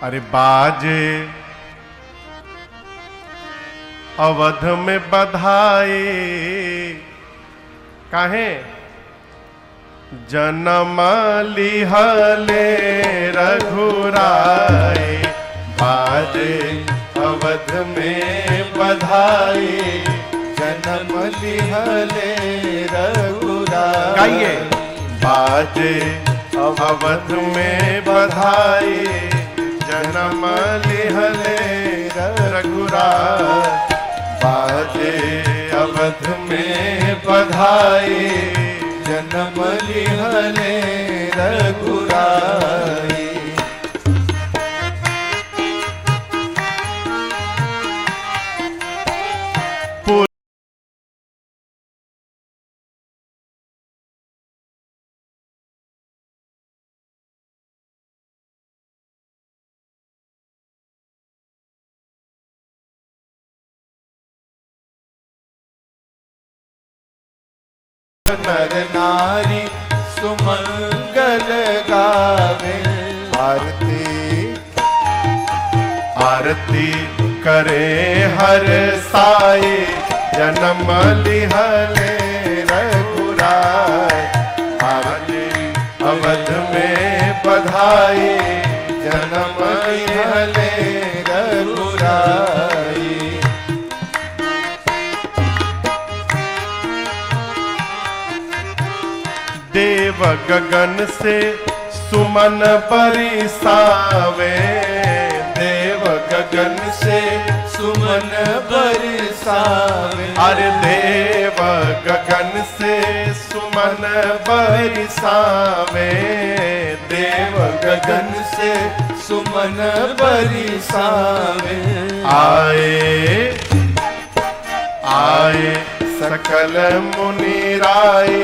अरे बाजे अवध में बधाई, काहे जन्म लिहले रघुराई। बाजे अवध में बधाई, जन्म लिहले रघुराई। गाइए बाजे अवध में बधाई, जन्म लिहले रघुराई। बाजे अवध में बधाई, जन्म लिहले रघुराई। नर नारी सुमंगल गावे, आरती आरती करे हर साई, जन्म लिहले रघुराई। बाजे अवध में बधाई, जन्म लिहले रघुराई। देव गगन से सुमन बरसावे, देव गगन से सुमन बरसावे। अरे देव गगन से सुमन बरसावे। देव गगन से सुमन बरसावे। आए आए सकल मुनि राय,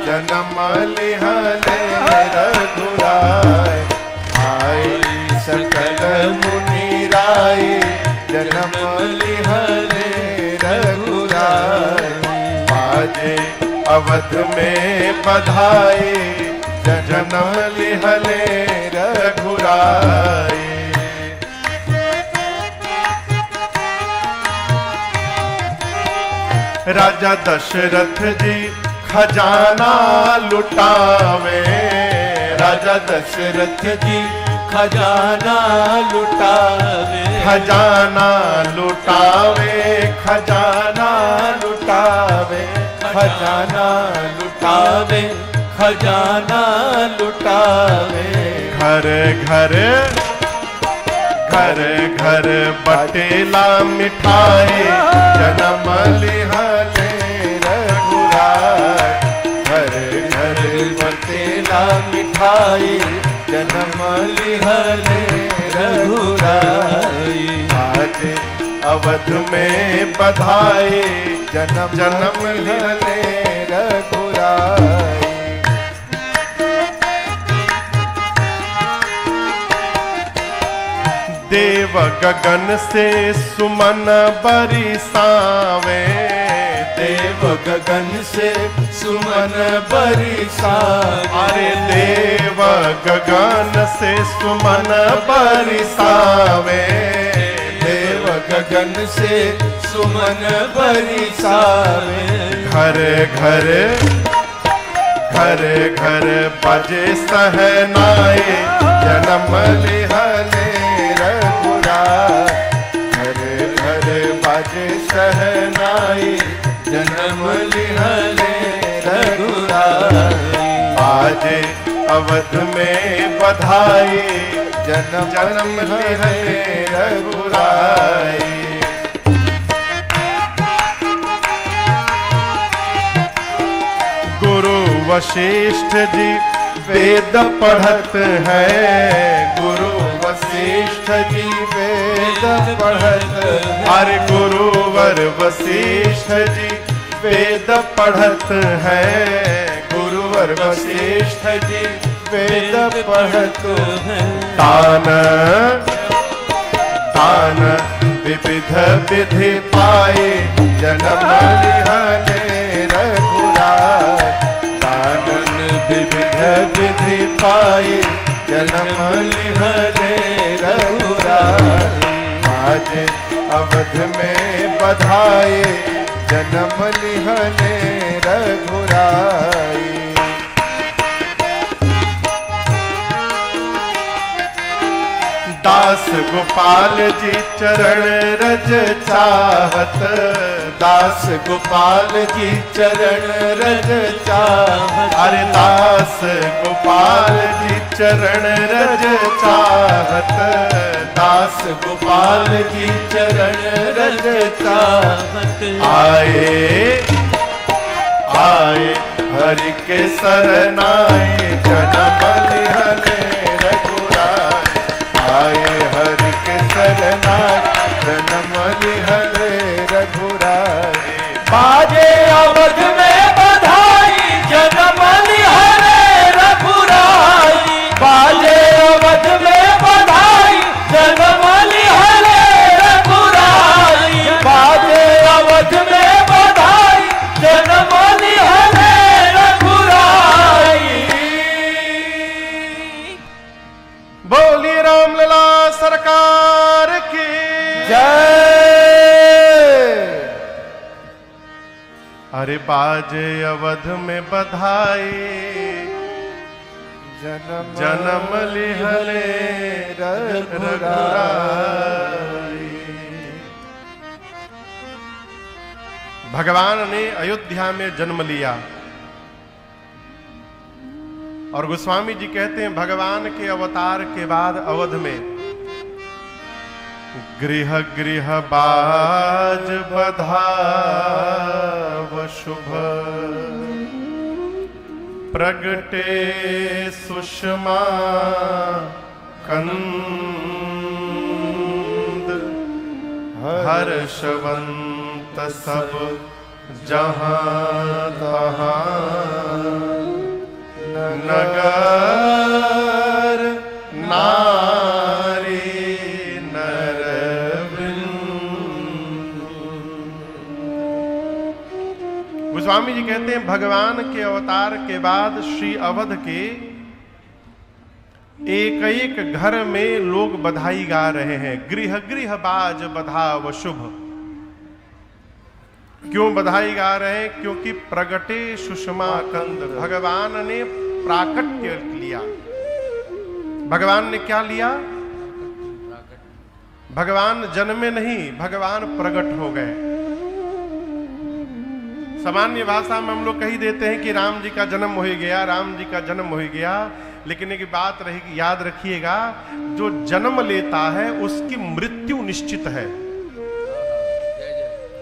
जन्म लिहले रघुराई। आए सकल मुनि राय, जन्म लिहले रघुराई। बाजे अवध में बधाई, जन्म लिहले रघुराई। राजा दशरथ जी खजाना लुटावे, राजा दशरथ जी खजाना लुटावे। खजाना लुटावे, खजाना लुटावे। खजाना लुटावे, खजाना लुटावे। घर घर घर घर बटेला मिठाई, जन्म लिहले रघुराई। घर घर बटेला मिठाई, जन्म लिहले रघुराई। बाजे अवध में बधाई, जन्म लिहले रघुराई। देव गगन से सुमन बरसावे। देव गगन से सुमन बरसावे। अरे देव गगन से सुमन बरसावे। देव गगन से सुमन बरसावे। घर घर घर घर बजे सहनाई, जन्म लिहले रघुराई। घर घर बाजे सहनाई, जन्म लिहले रघुराई। बाजे अवध में बधाई, जन्म लिहले रघुराई। गुरु वशिष्ठ जी वेद पढ़त है। गुरु वशिष्ठ जी वेद पढ़त है। अरे गुरुवर वशिष्ठ जी वेद पढ़त है। गुरुवर वशिष्ठ जी वेद पढ़त है। तान तान विविध विधि पाए, जन्म लिहले रघुराई। तानन विविध विधि पाए, जन्म लिहले रघुराई। रघुराई। आज अवध में बधाई जन्म लिहने रघुराई। दास गोपाल जी चरण रज चाहत, दास गोपाल जी चरण रज चाहत। अरे दास गोपाल जी चरण रज चाहत, दास गोपाल जी चरण रज चाहत। आए हरि के सरनाए जन्म लिहने रघुराई। आए हरि के सरनाए जन्म लिहने रघुराई। बाजे अवध में बधाई जन्म लिहने रघुराई। बाजे अवध में बधाई जन्म लिहने रघुराई। बाजे अवध में बधाई जन्म लिहने रघुराई। बोली रामलला सरकार की जय। अरे बाजे अवध में बधाई जन्म लिहले रघुराई। भगवान ने अयोध्या में जन्म लिया और गोस्वामी जी कहते हैं भगवान के अवतार के बाद अवध में गृह गृह बाज बधाव शुभ, प्रगटे सुषमा कंद, हर्षवंत सब जहां तहां, नगर नारी नर वृंद। गोस्वामी जी कहते हैं भगवान के अवतार के बाद श्री अवध के एक एक घर में लोग बधाई गा रहे हैं। गृह गृह बाज बधाव शुभ। क्यों बधाई गा रहे हैं? क्योंकि प्रगटे सुषमा कंद, भगवान ने प्राकट्य लिया। भगवान ने क्या लिया? भगवान जन्मे नहीं, भगवान प्रकट हो गए। सामान्य भाषा में हम लोग कही देते हैं कि राम जी का जन्म हो गया, राम जी का जन्म हो गया, लेकिन एक बात रहेगी, याद रखिएगा, जो जन्म लेता है उसकी मृत्यु निश्चित है।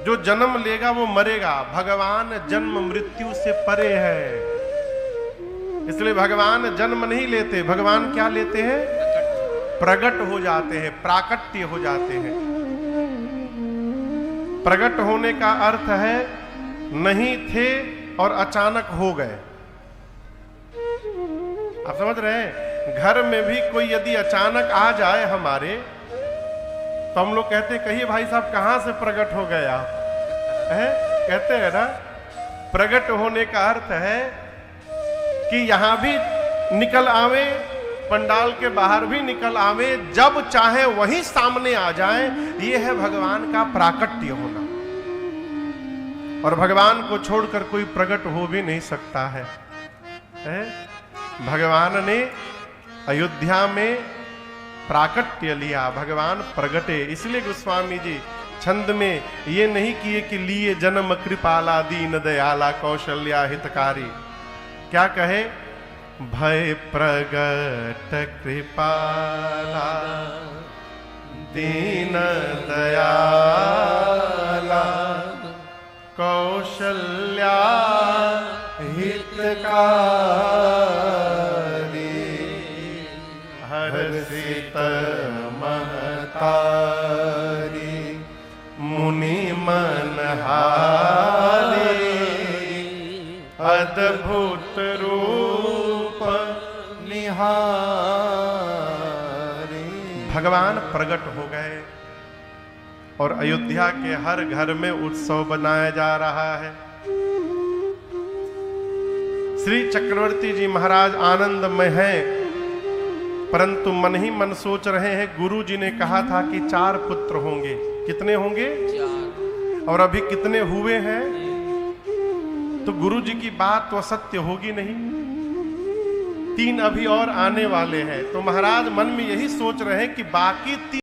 जो जन्म लेगा वो मरेगा। भगवान जन्म मृत्यु से परे है, इसलिए भगवान जन्म नहीं लेते। भगवान क्या लेते हैं? प्रकट हो जाते हैं, प्राकट्य हो जाते हैं। प्रकट होने का अर्थ है नहीं थे और अचानक हो गए। आप समझ रहे हैं? घर में भी कोई यदि अचानक आ जाए हमारे, तो हम लोग कहते हैं कहिए भाई साहब कहां से प्रकट हो गए आप? कहते हैं ना, प्रकट होने का अर्थ है कि यहां भी निकल आवे, पंडाल के बाहर भी निकल आवे, जब चाहे वहीं सामने आ जाए। ये है भगवान का प्राकट्य होना। और भगवान को छोड़कर कोई प्रकट हो भी नहीं सकता है। भगवान ने अयोध्या में प्राकट्य लिया, भगवान प्रगटे। इसलिए गोस्वामी जी छंद में ये नहीं किए कि लिए जन्म कृपाला दीन दयाला कौशल्या हितकारी। क्या कहे? भय प्रगट कृपाला दीन दयाला कौशल्या हितकारी, हर्षित महतारी मुनि मनहारी, अद्भुत रूप निहारी। भगवान प्रकट हो गए और अयोध्या के हर घर में उत्सव बनाया जा रहा है। श्री चक्रवर्ती जी महाराज आनंद में हैं परंतु मन ही मन सोच रहे हैं, गुरु जी ने कहा था कि 4 पुत्र होंगे। कितने होंगे? 4। और अभी कितने हुए हैं? तो गुरु जी की बात तो असत्य होगी नहीं। 3 अभी और आने वाले हैं। तो महाराज मन में यही सोच रहे हैं कि बाकी 3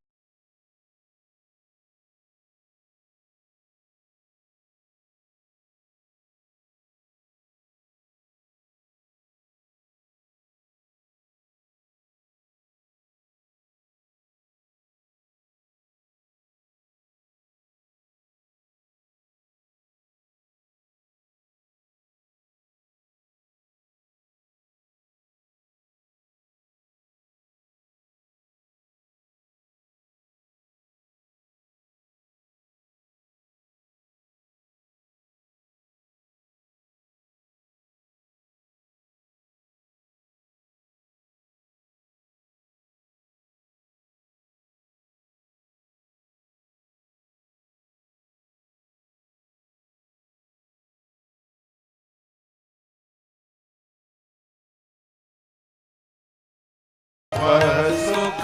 सुख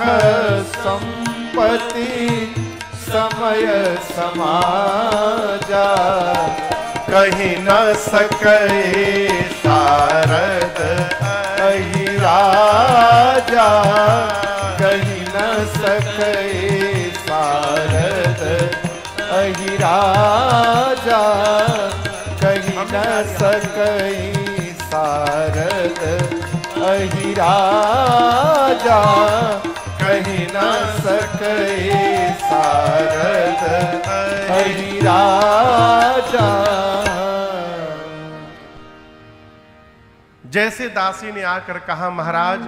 संपत्ति समय समाजा, कहीं न सके शारद कहीं राजा, कहीं न सके शारद अहि राजा, कहीं न सके शारद अहि राजा, कहीं न सके शारद अहि राजा। जैसे दासी ने आकर कहा, महाराज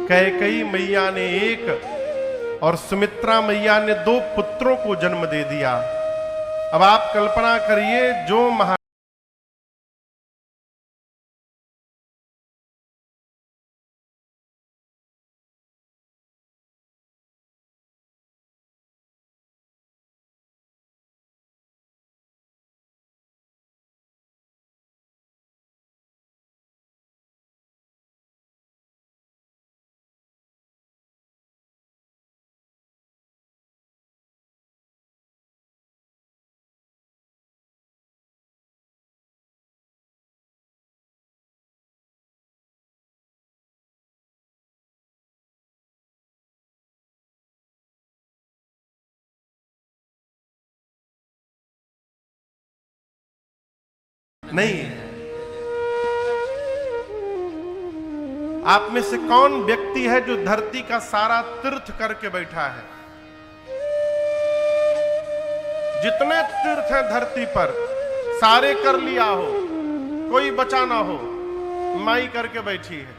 कैकेयी मैया ने 1 और सुमित्रा मैया ने 2 पुत्रों को जन्म दे दिया। अब आप कल्पना करिए, जो महाराज नहीं, आप में से कौन व्यक्ति है जो धरती का सारा तीर्थ करके बैठा है? जितने तीर्थ हैं धरती पर सारे कर लिया हो, कोई बचा ना हो, माई करके बैठी है।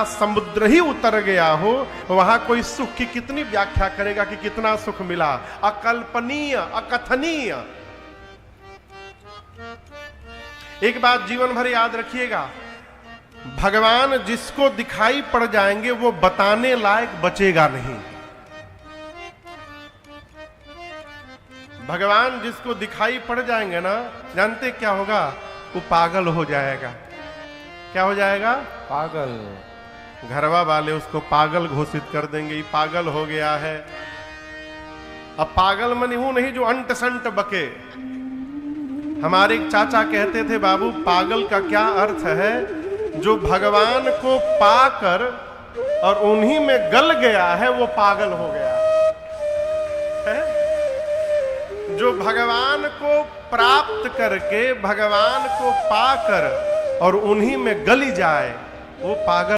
समुद्र ही उतर गया हो, वहां कोई सुख की कितनी व्याख्या करेगा कि कितना सुख मिला। अकल्पनीय, अकथनीय। एक बात जीवन भर याद रखिएगा, भगवान जिसको दिखाई पड़ जाएंगे वो बताने लायक बचेगा नहीं। भगवान जिसको दिखाई पड़ जाएंगे ना, जानते क्या होगा? वो पागल हो जाएगा। क्या हो जाएगा? पागल। घरवा वाले उसको पागल घोषित कर देंगे, ये पागल हो गया है। अब पागल मन यूं नहीं जो अंट संट बके। हमारे एक चाचा कहते थे, बाबू पागल का क्या अर्थ है? जो भगवान को पाकर और उन्हीं में गल गया है, वो पागल हो गया है। जो भगवान को प्राप्त करके, भगवान को पाकर और उन्हीं में गली जाए, वो पागल।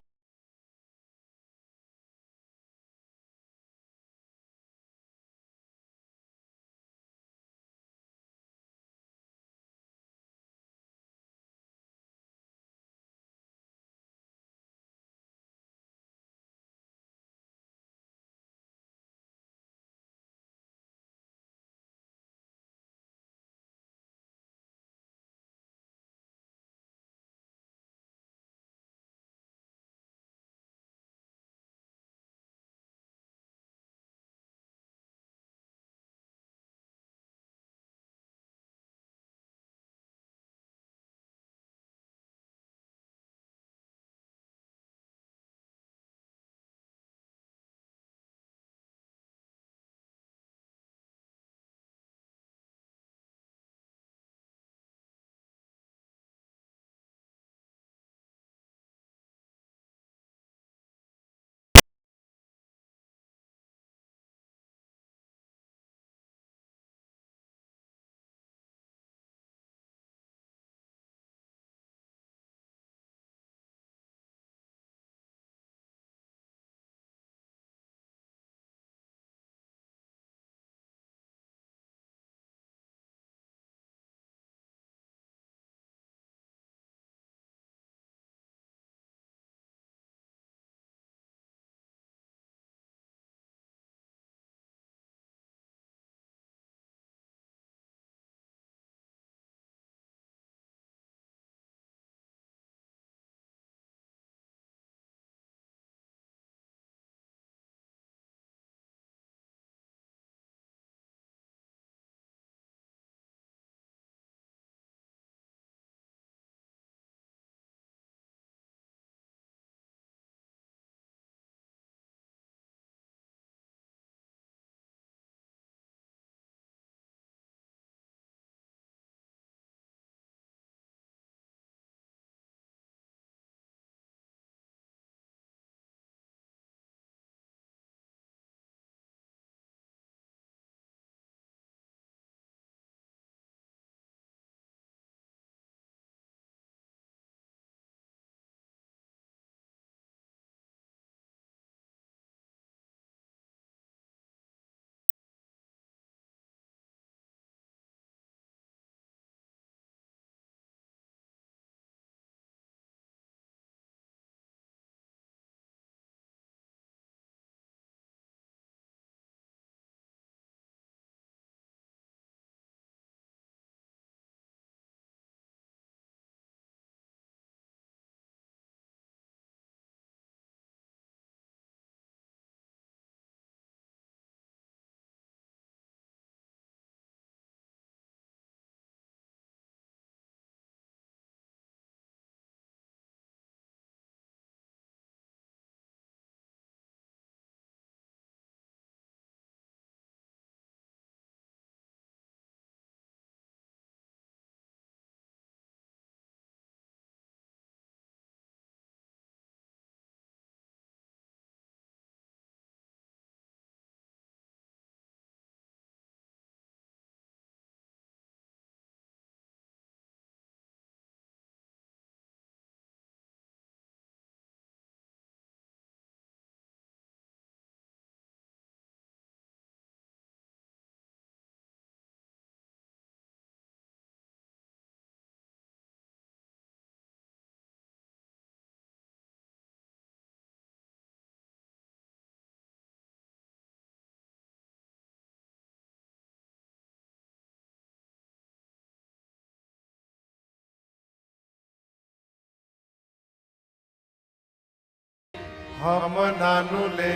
हम नानु ले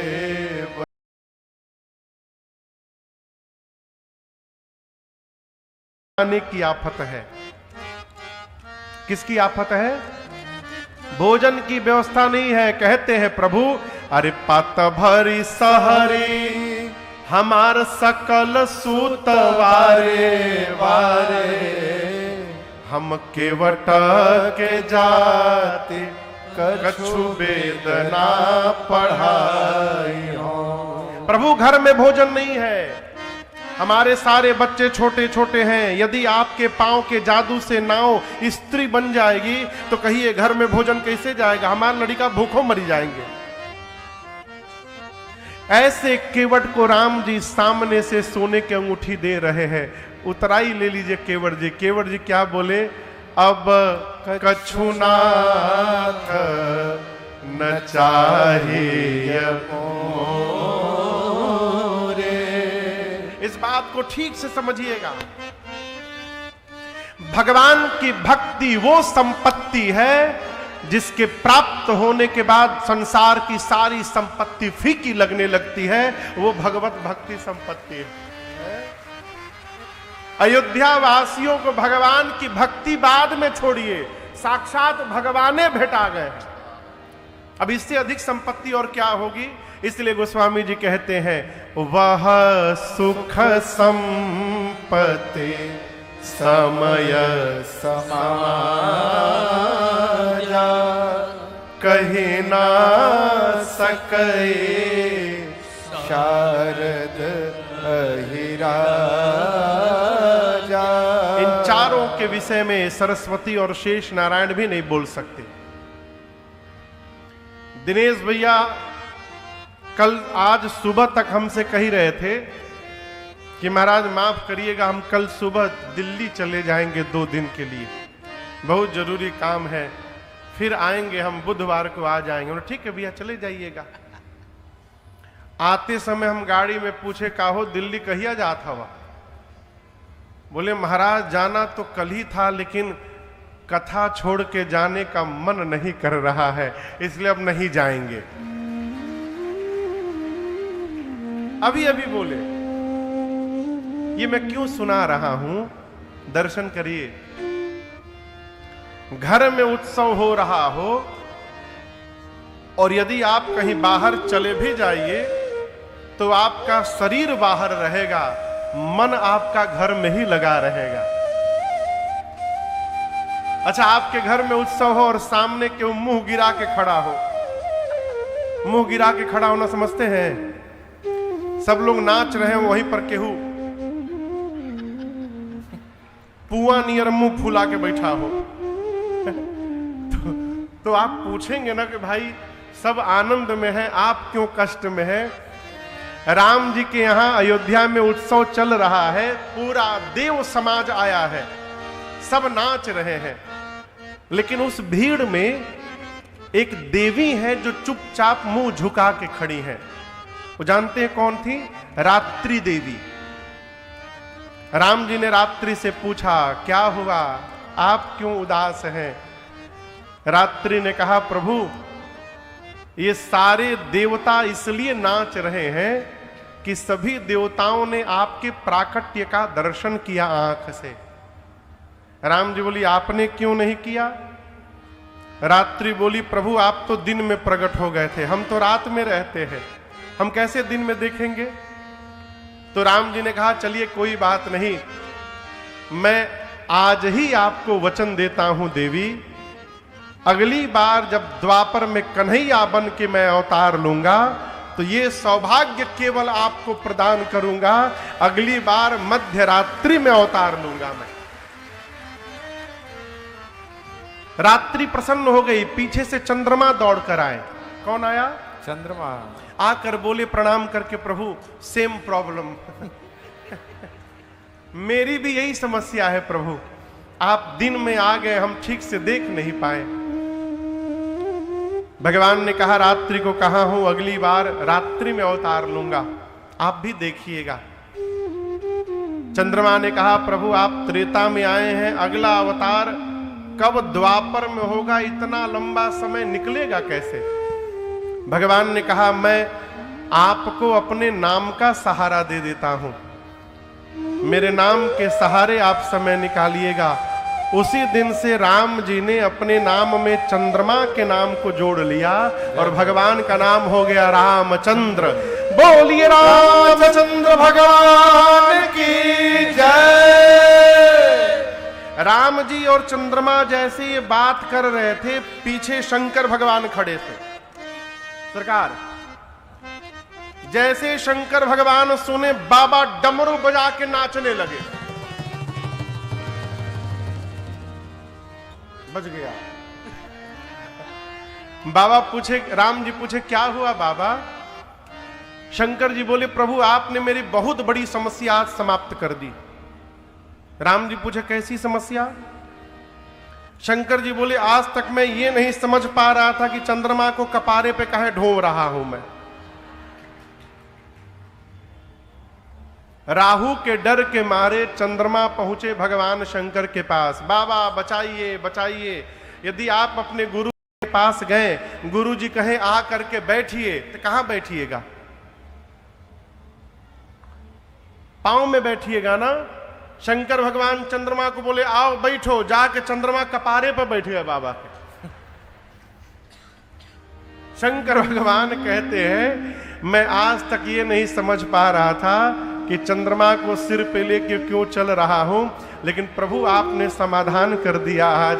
की आफत है। किसकी आफत है? भोजन की व्यवस्था नहीं है। कहते हैं प्रभु, अरे पात भरी सहरी हमार सकल सूत वारे वारे, हम केवट के जाते कछु वेदना पढ़ाई हो। प्रभु घर में भोजन नहीं है, हमारे सारे बच्चे छोटे छोटे हैं। यदि आपके पांव के जादू से नाव स्त्री बन जाएगी तो कहिए घर में भोजन कैसे जाएगा? हमारा लड़का भूखों मरी जाएंगे। ऐसे केवट को राम जी सामने से सोने की अंगूठी दे रहे हैं। उतराई ले लीजिए केवट जी। केवट जी क्या बोले? अब कछु नाथ न चाहिए मोरे। इस बात को ठीक से समझिएगा। भगवान की भक्ति वो संपत्ति है जिसके प्राप्त होने के बाद संसार की सारी संपत्ति फीकी लगने लगती है। वो भगवत भक्ति संपत्ति है। अयोध्या वासियों को भगवान की भक्ति बाद में छोड़िए, साक्षात भगवाने भेटा गए। अब इससे अधिक संपत्ति और क्या होगी? इसलिए गोस्वामी जी कहते हैं, वह सुख संपत्ति समय समाजा, कहीं ना सके शारद अहिराजा। इन चारों के विषय में सरस्वती और शेष नारायण भी नहीं बोल सकते। दिनेश भैया कल आज सुबह तक हमसे कह रहे थे कि महाराज माफ करिएगा, हम कल सुबह दिल्ली चले जाएंगे 2 दिन के लिए, बहुत जरूरी काम है, फिर आएंगे हम, बुधवार को आ जाएंगे। ठीक है भैया चले जाइएगा। आते समय हम गाड़ी में पूछे, काहो दिल्ली कहिया जात हवा? बोले महाराज जाना तो कल ही था, लेकिन कथा छोड़ के जाने का मन नहीं कर रहा है, इसलिए अब नहीं जाएंगे। अभी अभी बोले। ये मैं क्यों सुना रहा हूं? दर्शन करिए। घर में उत्सव हो रहा हो और यदि आप कहीं बाहर चले भी जाइए तो आपका शरीर बाहर रहेगा, मन आपका घर में ही लगा रहेगा। अच्छा, आपके घर में उत्सव हो और सामने केहू मुंह गिरा के खड़ा हो। मुंह गिरा के खड़ा होना समझते हैं? सब लोग नाच रहे हैं, वहीं पर केहू पुआ नियर मुंह फुला के बैठा हो तो आप पूछेंगे ना कि भाई सब आनंद में है, आप क्यों कष्ट में हैं? राम जी के यहाँ अयोध्या में उत्सव चल रहा है, पूरा देव समाज आया है, सब नाच रहे हैं, लेकिन उस भीड़ में एक देवी है जो चुपचाप मुंह झुका के खड़ी है। वो जानते हैं कौन थी? रात्रि देवी। राम जी ने रात्रि से पूछा, क्या हुआ, आप क्यों उदास हैं? रात्रि ने कहा, प्रभु ये सारे देवता इसलिए नाच रहे हैं कि सभी देवताओं ने आपके प्राकट्य का दर्शन किया आंख से। राम जी बोली, आपने क्यों नहीं किया? रात्रि बोली, प्रभु आप तो दिन में प्रकट हो गए थे, हम तो रात में रहते हैं, हम कैसे दिन में देखेंगे? तो राम जी ने कहा, चलिए कोई बात नहीं, मैं आज ही आपको वचन देता हूं देवी, अगली बार जब द्वापर में कन्हैया बन के मैं अवतार लूंगा तो ये सौभाग्य केवल आपको प्रदान करूंगा, अगली बार मध्य रात्रि में अवतार लूंगा मैं। रात्रि प्रसन्न हो गई, पीछे से चंद्रमा दौड़ कर आए। कौन आया? चंद्रमा। आकर बोले प्रणाम करके, प्रभु सेम प्रॉब्लम मेरी भी यही समस्या है प्रभु, आप दिन में आ गए, हम ठीक से देख नहीं पाए। भगवान ने कहा, रात्रि को कहा हूं, अगली बार रात्रि में अवतार लूंगा, आप भी देखिएगा। चंद्रमा ने कहा, प्रभु आप त्रेता में आए हैं, अगला अवतार कब द्वापर में होगा, इतना लंबा समय निकलेगा कैसे? भगवान ने कहा मैं आपको अपने नाम का सहारा दे देता हूं, मेरे नाम के सहारे आप समय निकालिएगा। उसी दिन से राम जी ने अपने नाम में चंद्रमा के नाम को जोड़ लिया और भगवान का नाम हो गया रामचंद्र। बोलिए रामचंद्र भगवान की जय। राम जी और चंद्रमा जैसे ये बात कर रहे थे, पीछे शंकर भगवान खड़े थे। सरकार, जैसे शंकर भगवान सुने, बाबा डमरू बजा के नाचने लगे। बच गया। बाबा पूछे, राम जी पूछे क्या हुआ बाबा? शंकर जी बोले प्रभु आपने मेरी बहुत बड़ी समस्या आज समाप्त कर दी। राम जी पूछे कैसी समस्या? शंकर जी बोले आज तक मैं ये नहीं समझ पा रहा था कि चंद्रमा को कपारे पे काहे ढो रहा हूं मैं। राहु के डर के मारे चंद्रमा पहुंचे भगवान शंकर के पास। बाबा बचाइए बचाइए। यदि आप अपने गुरु के पास गए, गुरु जी कहें आ करके बैठिए, तो कहां बैठिएगा? पांव में बैठिएगा ना। शंकर भगवान चंद्रमा को बोले आओ बैठो, जाके चंद्रमा कपारे पर बैठ गया बाबा के। शंकर भगवान कहते हैं मैं आज तक ये नहीं समझ पा रहा था कि चंद्रमा को सिर पे लेके क्यों चल रहा हूं, लेकिन प्रभु आपने समाधान कर दिया। आज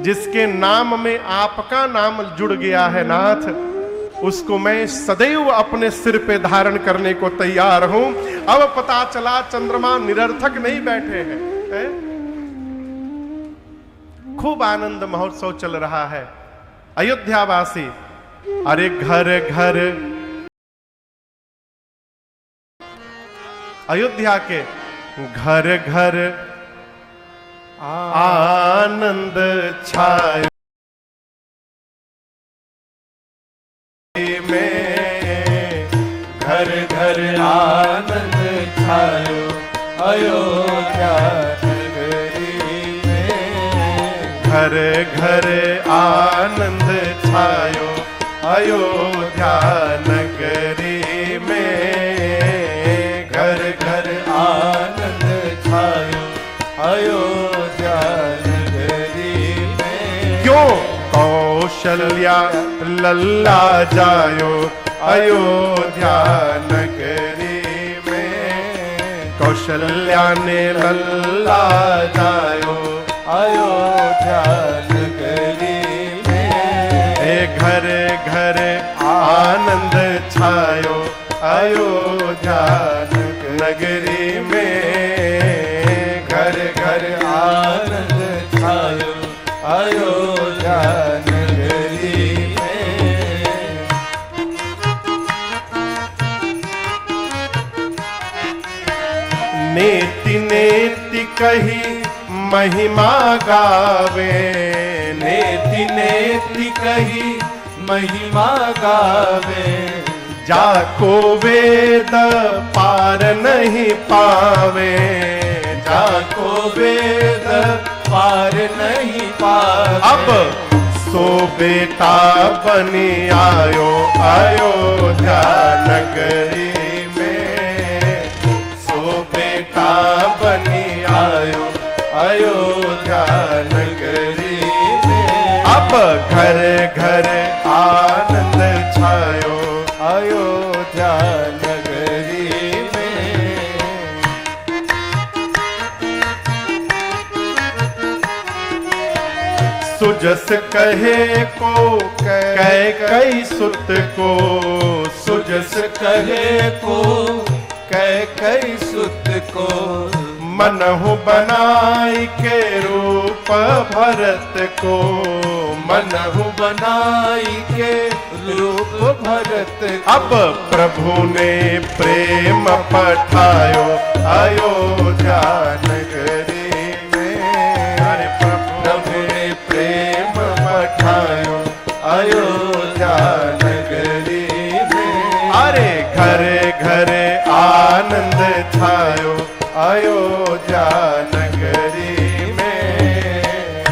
जिसके नाम में आपका नाम जुड़ गया है नाथ, उसको मैं सदैव अपने सिर पे धारण करने को तैयार हूं। अब पता चला चंद्रमा निरर्थक नहीं बैठे हैं। खूब आनंद महोत्सव चल रहा है। अयोध्यावासी अरे घर घर, अयोध्या के घर घर आनंद छाए में, घर घर आनंद छायो अयोध्या नगरी में। घर घर आनंद छायो अयोध्या नगरी में। घर घर आनंद छायो अयोध्या नगरी में। क्यों? कौशल्या लल्ला जायो अयोध्या नगरी में। कौशल्या ने लल्ला जायो अयोध्या नगरी में। घर घर आनंद छायो अयोध्या नगरी में। घर घर आनंद छायो अयोध्या नगरी में। नेति नेति कही महिमा गावे। नेति नेति कही महिमा गावे। जाको वेद पार नहीं पावे। जाको वेद पार नहीं पावे। अब सो बेटा बनी आयो अयोध्या नगरी में। सो बेटा बनी आयो अयोध्या नगरी में। अब घर घर आनंद छायो अयोध्या नगरी में। सुजस कहे को कई सुत को। सुजस कहे को कई सुत को। मनहु बनाई के रूप भरत को। मनहु बनाई के रूप भरत। अब प्रभु ने प्रेम पठायो अयोध्या नगरी में। अरे प्रभु ने प्रेम पठायो अयोध्या नगरी में। अरे घर घर आनंद छायो अयोध्या नगरी में।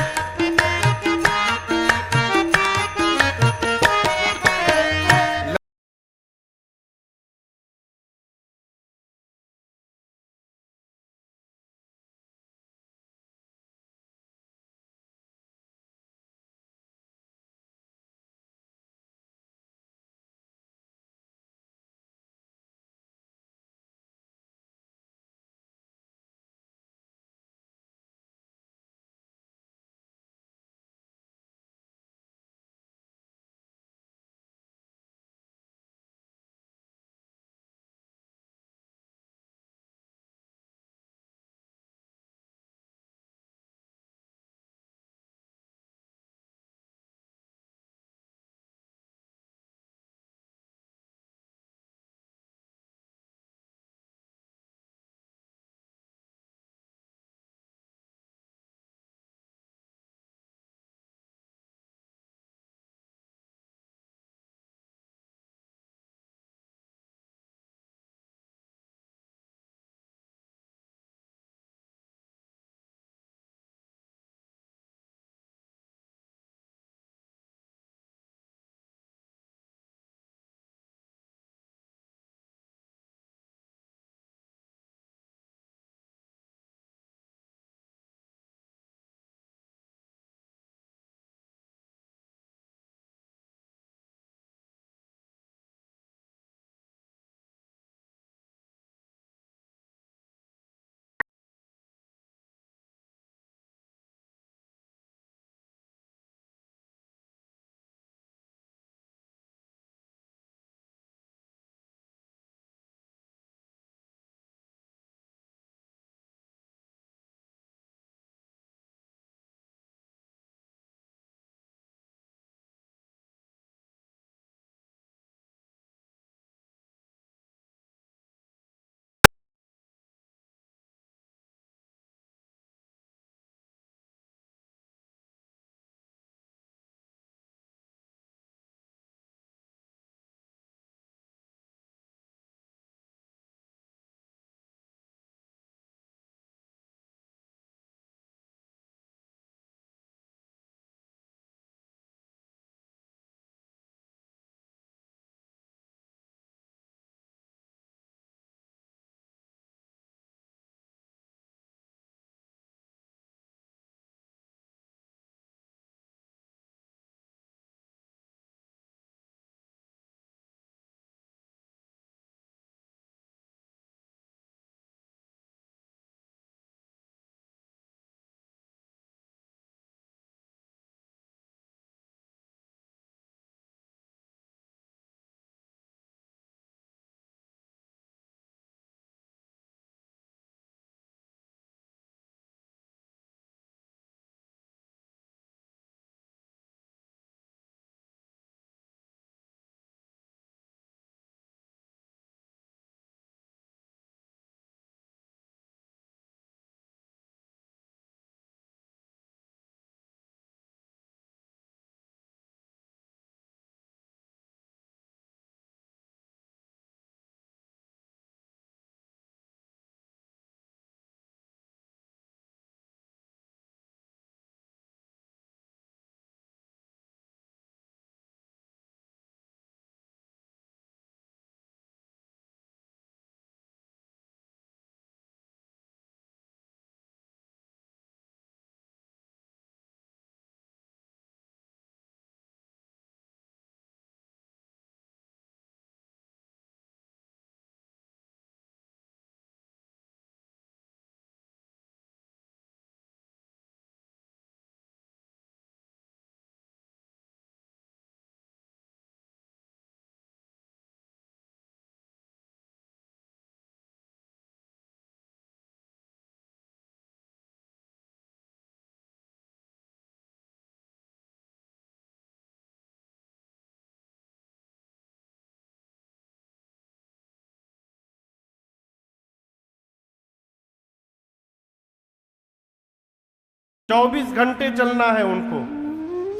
24 घंटे चलना है उनको।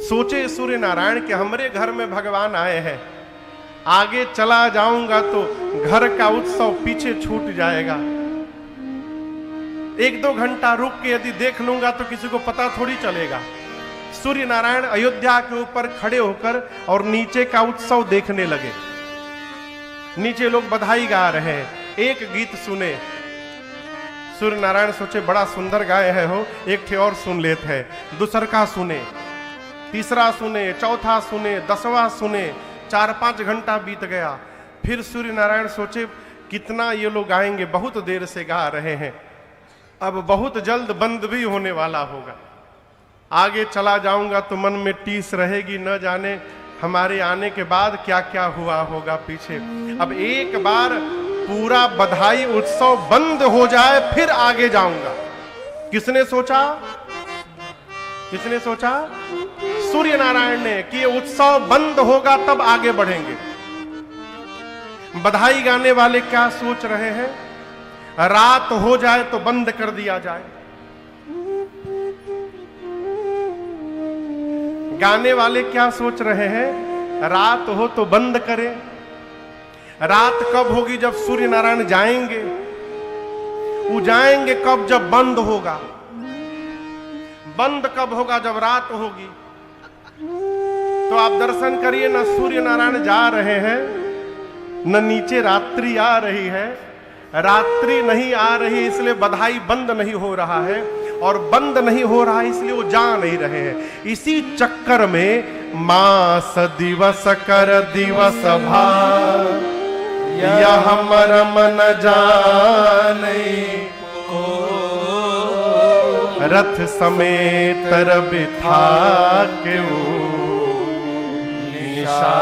सोचे सूर्य नारायण कि हमारे घर में भगवान आए हैं, आगे चला जाऊंगा तो घर का उत्सव पीछे छूट जाएगा। 1-2 घंटा रुक के यदि देख लूंगा तो किसी को पता थोड़ी चलेगा। सूर्य नारायण अयोध्या के ऊपर खड़े होकर और नीचे का उत्सव देखने लगे। नीचे लोग बधाई गा रहे हैं। एक गीत सुने, सूर्य नारायण सोचे बड़ा सुंदर गाए है हो, एक ठे और सुन लेते हैं। दूसर का सुने, तीसरा सुने, चौथा सुने, 10वां सुने। 4-5 घंटा बीत गया। फिर सूर्य नारायण सोचे कितना ये लोग गाएंगे, बहुत देर से गा रहे हैं, अब बहुत जल्द बंद भी होने वाला होगा। आगे चला जाऊंगा तो मन में टीस रहेगी, न जाने हमारे आने के बाद क्या क्या हुआ होगा पीछे। अब एक बार पूरा बधाई उत्सव बंद हो जाए फिर आगे जाऊंगा। किसने सोचा? किसने सोचा? सूर्य नारायण ने कि ये उत्सव बंद होगा तब आगे बढ़ेंगे। बधाई गाने वाले क्या सोच रहे हैं? रात हो जाए तो बंद कर दिया जाए। गाने वाले क्या सोच रहे हैं? रात हो तो बंद करें। रात कब होगी? जब सूर्य नारायण जाएंगे। वो जाएंगे कब? जब बंद होगा। बंद कब होगा? जब रात होगी। तो आप दर्शन करिए, ना सूर्य नारायण जा रहे हैं, न नीचे रात्रि आ रही है। रात्रि नहीं आ रही इसलिए बधाई बंद नहीं हो रहा है, और बंद नहीं हो रहा इसलिए वो जा नहीं रहे हैं। इसी चक्कर में मास दिवस कर दिवस भार, यह मरम न जाने को, रथ समेत बिठा के निशा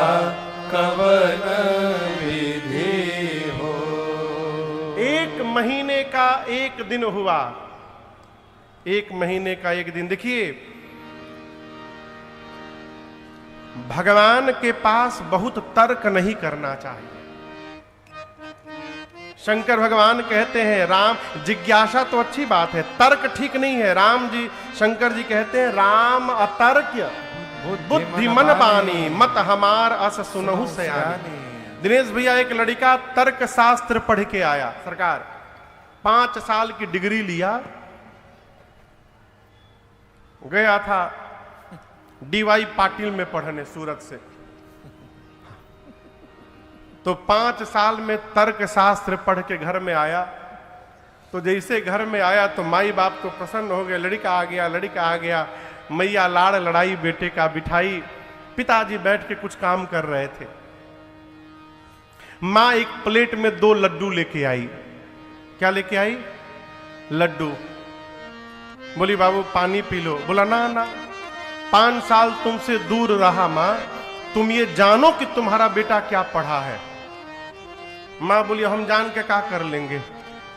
कवन विधि हो। 1 महीने का 1 दिन हुआ। 1 महीने का 1 दिन। देखिए, भगवान के पास बहुत तर्क नहीं करना चाहिए। शंकर भगवान कहते हैं, राम जिज्ञासा तो अच्छी बात है, तर्क ठीक नहीं है। राम जी, शंकर जी कहते हैं, राम अतर्क्य बुद्धि मन बानी, मत हमार अस सुनहु सयानी। दिनेश भैया, एक लड़का तर्क शास्त्र पढ़ के आया। सरकार 5 साल की डिग्री लिया, गया था डीवाई पाटिल में पढ़ने सूरत से। तो 5 साल में तर्क शास्त्र पढ़ के घर में आया। तो जैसे घर में आया तो माई बाप तो प्रसन्न हो गए, लड़का आ गया, लड़का आ गया। मैया लाड़ लड़ाई बेटे का बिठाई। पिताजी बैठ के कुछ काम कर रहे थे। माँ एक प्लेट में 2 लड्डू लेके आई। क्या लेके आई? लड्डू। बोली बाबू पानी पी लो। बोला ना ना, 5 साल तुमसे दूर रहा माँ, तुम ये जानो कि तुम्हारा बेटा क्या पढ़ा है। माँ बोली हम जान के क्या कर लेंगे,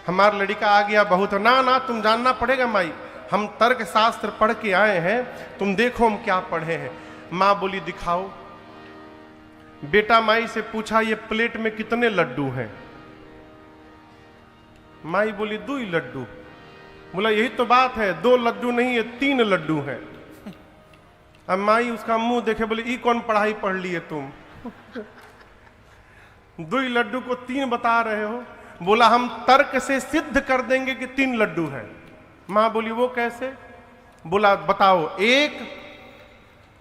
हमारा लड़का आ गया बहुत। ना ना, तुम जानना पड़ेगा माई, हम तर्क शास्त्र पढ़ के आए हैं, तुम देखो हम क्या पढ़े हैं। माँ बोली दिखाओ। बेटा माई से पूछा ये प्लेट में कितने लड्डू हैं? माई बोली 2 ही लड्डू। बोला यही तो बात है, 2 लड्डू नहीं है, 3 लड्डू हैं। अब माई उसका मुंह देखे, बोली ई कौन पढ़ाई पढ़ लिए तुम? 2 ही लड्डू को 3 बता रहे हो। बोला हम तर्क से सिद्ध कर देंगे कि 3 लड्डू हैं। मां बोली वो कैसे? बोला बताओ, 1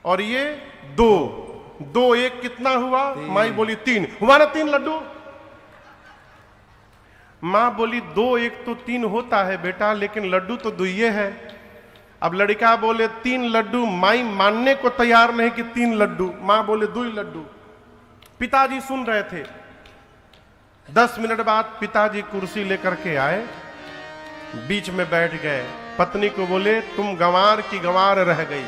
और ये 2, 2 1 कितना हुआ? माई बोली 3 हुआ ना 3 लड्डू। मां बोली 2 1 तो 3 होता है बेटा, लेकिन लड्डू तो 2 ही है। अब लड़का बोले 3 लड्डू। माई मानने को तैयार नहीं कि 3 लड्डू। मां बोले 2 ही लड्डू। पिताजी सुन रहे थे। 10 मिनट बाद पिताजी कुर्सी लेकर के आए, बीच में बैठ गए। पत्नी को बोले तुम गंवार की गंवार रह गई,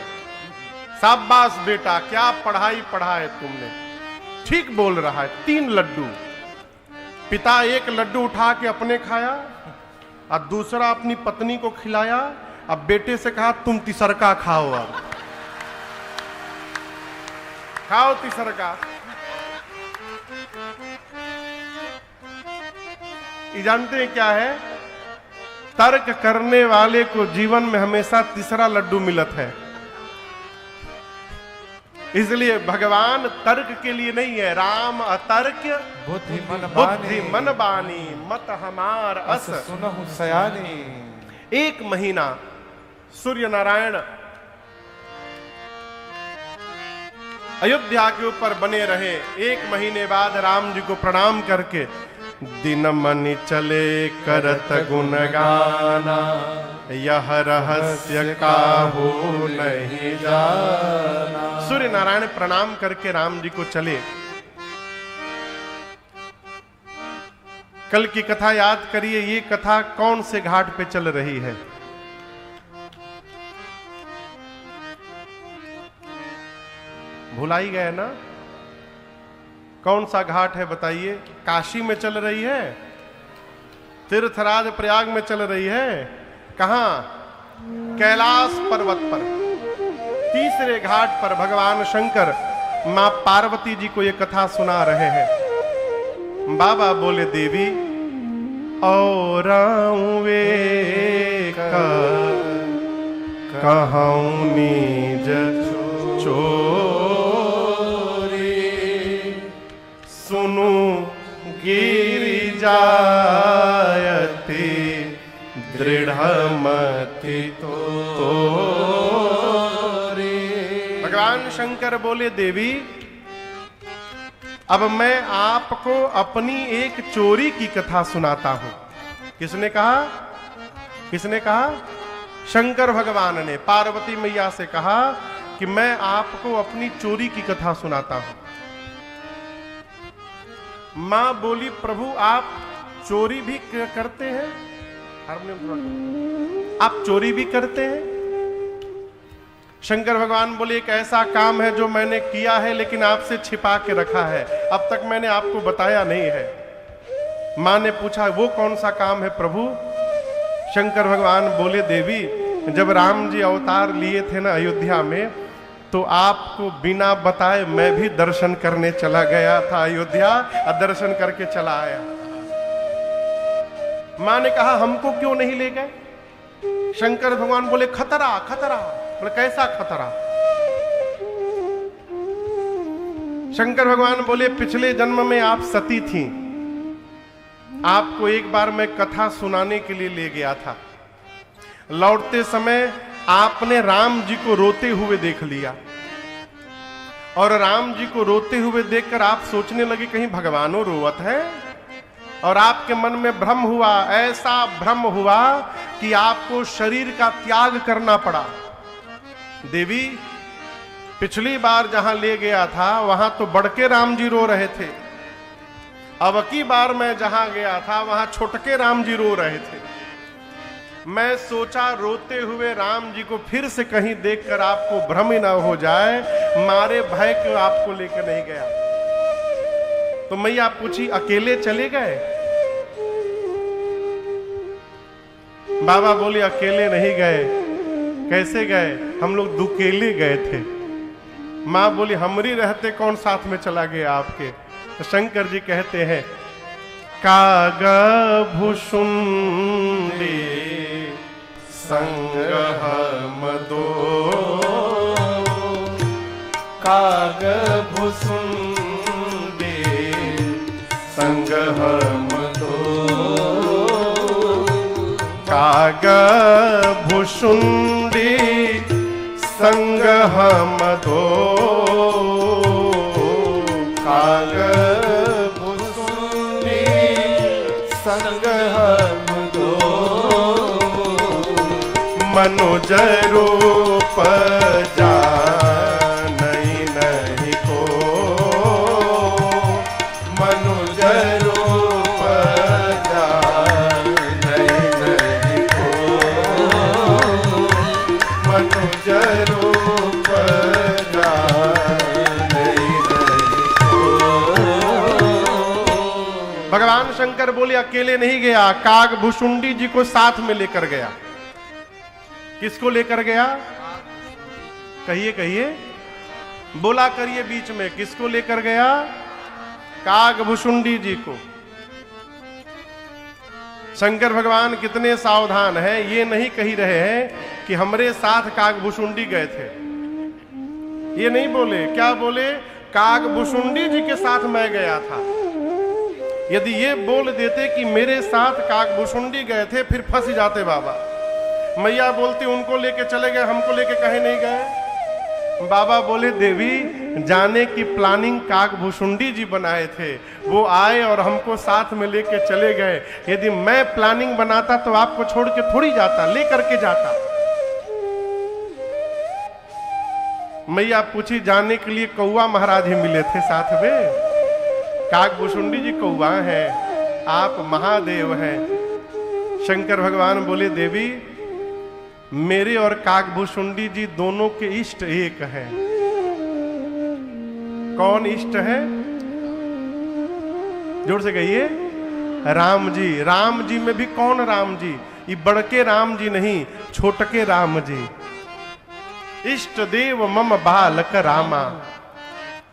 शाबाश बेटा, क्या पढ़ाई पढ़ा है तुमने, ठीक बोल रहा है। 3 लड्डू। पिता 1 लड्डू उठा के अपने खाया और दूसरा अपनी पत्नी को खिलाया। अब बेटे से कहा तुम तीसरका खाओ, अब खाओ तीसरका। ये जानते हैं क्या है? तर्क करने वाले को जीवन में हमेशा तीसरा लड्डू मिलत है। इसलिए भगवान तर्क के लिए नहीं है। राम अतर्क बुद्धि मन बानी मत हमार अस सुनहु सयानी। एक महीना सूर्य नारायण अयोध्या के ऊपर बने रहे। एक महीने बाद राम जी को प्रणाम करके दिन मनि चले करत गुण गाना, यह रहस्य काहू नहीं जाना। सूर्य नारायण प्रणाम करके राम जी को चले। कल की कथा याद करिए, ये कथा कौन से घाट पे चल रही है? भुलाई गए ना? कौन सा घाट है बताइए? काशी में चल रही है, तीर्थराज प्रयाग में चल रही है, कहां? कैलाश पर्वत पर तीसरे घाट पर भगवान शंकर मां पार्वती जी को यह कथा सुना रहे हैं। बाबा बोले, देवी और वे कहूं नीज चोरी, सुनु गिरि जायति दृढ़मति तोरी। भगवान शंकर बोले, देवी अब मैं आपको अपनी एक चोरी की कथा सुनाता हूं। किसने कहा? किसने कहा? शंकर भगवान ने पार्वती मैया से कहा कि मैं आपको अपनी चोरी की कथा सुनाता हूं। मां बोली, प्रभु आप चोरी भी करते हैं? आप चोरी भी करते हैं? शंकर भगवान बोले, एक ऐसा काम है जो मैंने किया है लेकिन आपसे छिपा के रखा है, अब तक मैंने आपको बताया नहीं है। मां ने पूछा, वो कौन सा काम है प्रभु? शंकर भगवान बोले, देवी जब राम जी अवतार लिए थे ना अयोध्या में, तो आपको बिना बताए मैं भी दर्शन करने चला गया था अयोध्या, और दर्शन करके चला आया। मां ने कहा, हमको क्यों नहीं ले गए? शंकर भगवान बोले, खतरा खतरा। बोले, कैसा खतरा? शंकर भगवान बोले, पिछले जन्म में आप सती थी, आपको एक बार मैं कथा सुनाने के लिए ले गया था। लौटते समय आपने राम जी को रोते हुए देख लिया, और राम जी को रोते हुए देखकर आप सोचने लगे कहीं भगवानों रोवत है, और आपके मन में भ्रम हुआ, ऐसा भ्रम हुआ कि आपको शरीर का त्याग करना पड़ा। देवी पिछली बार जहां ले गया था वहां तो बड़के राम जी रो रहे थे, अब की बार मैं जहां गया था वहां छोटके राम जी रो रहे थे। मैं सोचा रोते हुए राम जी को फिर से कहीं देखकर आपको भ्रम ही ना हो जाए, मारे भय क्यों आपको लेकर नहीं गया। तो मैया पूछी, अकेले चले गए? बाबा बोले, अकेले नहीं गए। कैसे गए? हम लोग दुकेले गए थे। मां बोली, हमरी रहते कौन साथ में चला गया आपके? तो शंकर जी कहते हैं, काग भुषुंडी संग हम दो, काग भुषुंडी संग हम दो, काग भुषुंडी संग हम दो, काग भुषुंडी संग हम दो, मनुज रूप जानई नहीं को, मनुज रूप जानई नहीं को, मनुज रूप जानई नहीं को। भगवान शंकर बोले, अकेले नहीं गया, काग भुषुंडी जी को साथ में लेकर गया। किसको लेकर गया? कहिए कहिए, बोला करिए बीच में, किसको लेकर गया? काग भुषुंडी जी को। शंकर भगवान कितने सावधान हैं, ये नहीं कही रहे हैं कि हमरे साथ काकभुशुंडी गए थे। ये नहीं बोले, क्या बोले? काकभुशुंडी जी के साथ मैं गया था। यदि ये बोल देते कि मेरे साथ काकभुशुंडी गए थे, फिर फंस जाते बाबा। मैया बोलती उनको लेके चले गए, हमको लेके कहे नहीं गए। बाबा बोले देवी, जाने की प्लानिंग काकभुशुंडी जी बनाए थे, वो आए और हमको साथ में लेके चले गए। यदि मैं प्लानिंग बनाता तो आपको छोड़ के थोड़ी जाता, ले करके जाता। मैया पूछी, जाने के लिए कौआ महाराज ही मिले थे साथ में? काकभुशुंडी जी कौआ हैं, आप महादेव हैं। शंकर भगवान बोले देवी, मेरे और काकभुशुंडी जी दोनों के इष्ट एक हैं। कौन इष्ट है? जोर से कहिए, राम जी। राम जी में भी कौन राम जी? ये बड़के राम जी नहीं, छोटके राम जी। इष्ट देव मम बालक रामा।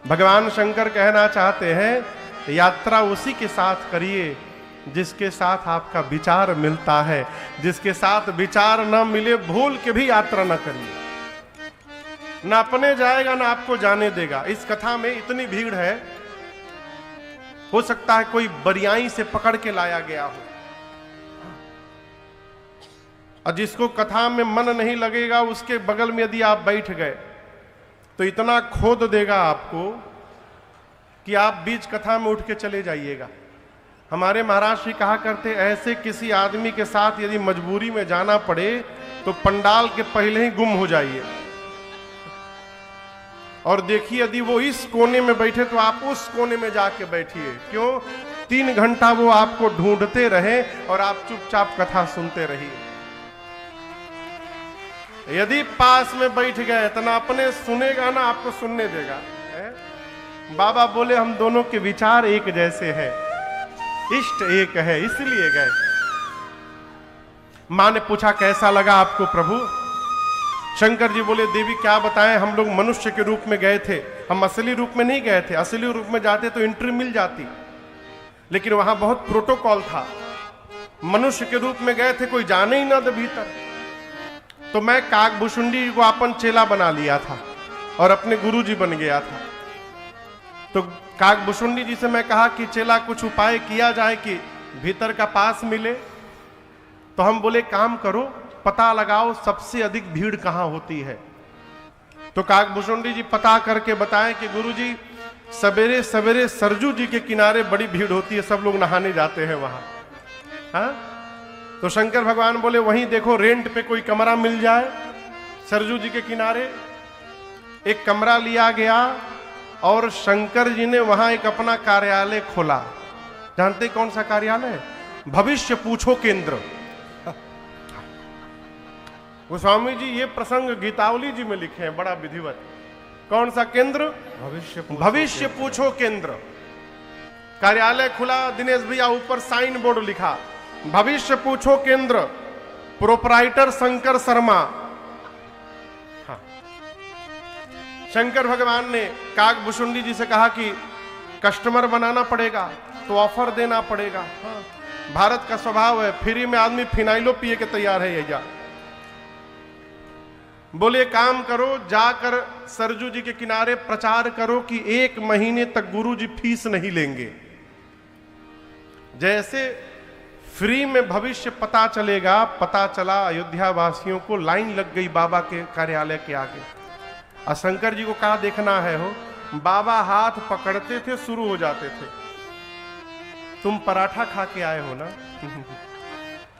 भगवान शंकर कहना चाहते हैं, यात्रा उसी के साथ करिए जिसके साथ आपका विचार मिलता है। जिसके साथ विचार न मिले, भूल के भी यात्रा न करिए। ना अपने जाएगा ना आपको जाने देगा। इस कथा में इतनी भीड़ है, हो सकता है कोई बरियाई से पकड़ के लाया गया हो, और जिसको कथा में मन नहीं लगेगा उसके बगल में यदि आप बैठ गए तो इतना खोद देगा आपको कि आप बीच कथा में उठ के चले जाइएगा। हमारे महाराज श्री कहा करते, ऐसे किसी आदमी के साथ यदि मजबूरी में जाना पड़े तो पंडाल के पहले ही गुम हो जाइए, और देखिए यदि वो इस कोने में बैठे तो आप उस कोने में जाके बैठिए। क्यों? 3 घंटा वो आपको ढूंढते रहे और आप चुपचाप कथा सुनते रहिए। यदि पास में बैठ गए तो ना अपने सुनेगा ना आपको सुनने देगा। बाबा बोले हम दोनों के विचार एक जैसे हैं, इष्ट एक है, इसलिए गए। मां ने पूछा, कैसा लगा आपको प्रभु? शंकर जी बोले, देवी क्या बताएं, हम लोग मनुष्य के रूप में गए थे, हम असली रूप में नहीं गए थे। असली रूप में जाते तो एंट्री मिल जाती, लेकिन वहां बहुत प्रोटोकॉल था। मनुष्य के रूप में गए थे, कोई जाने ही ना दे भीतर। तो मैं काकभुशुंडी को अपन चेला बना लिया था और अपने गुरु जी बन गया था। तो काकभुशुंडी जी से मैं कहा कि चेला कुछ उपाय किया जाए कि भीतर का पास मिले। तो हम बोले काम करो, पता लगाओ सबसे अधिक भीड़ कहां होती है। तो काकभुशुंडी जी पता करके बताएं कि गुरु जी सवेरे सवेरे सरजू जी के किनारे बड़ी भीड़ होती है, सब लोग नहाने जाते हैं वहां। हाँ? तो शंकर भगवान बोले वहीं देखो रेंट पे कोई कमरा मिल जाए सरजू जी के किनारे। एक कमरा लिया गया और शंकर जी ने वहां एक अपना कार्यालय खोला। जानते कौन सा कार्यालय? भविष्य पूछो केंद्र। गोस्वामी जी ये प्रसंग गीतावली जी में लिखे हैं, बड़ा विधिवत। कौन सा केंद्र? भविष्य पूछो केंद्र। कार्यालय खुला, दिनेश भैया ऊपर साइन बोर्ड लिखा, भविष्य पूछो केंद्र, प्रोपराइटर शंकर शर्मा। हाँ। शंकर भगवान ने काकभुशुंडी जी से कहा कि कस्टमर बनाना पड़ेगा तो ऑफर देना पड़ेगा। हाँ। भारत का स्वभाव है, फ्री में आदमी फिनाइलो पिए के तैयार है। यही बोले काम करो, जाकर सरजू जी के किनारे प्रचार करो कि 1 महीने तक गुरु जी फीस नहीं लेंगे। जैसे फ्री में भविष्य पता चलेगा, पता चला अयोध्या वासियों को, लाइन लग गई बाबा के कार्यालय के आगे। और शंकर जी को कहा देखना है हो, बाबा हाथ पकड़ते थे, शुरू हो जाते थे। तुम पराठा खा के आए हो ना?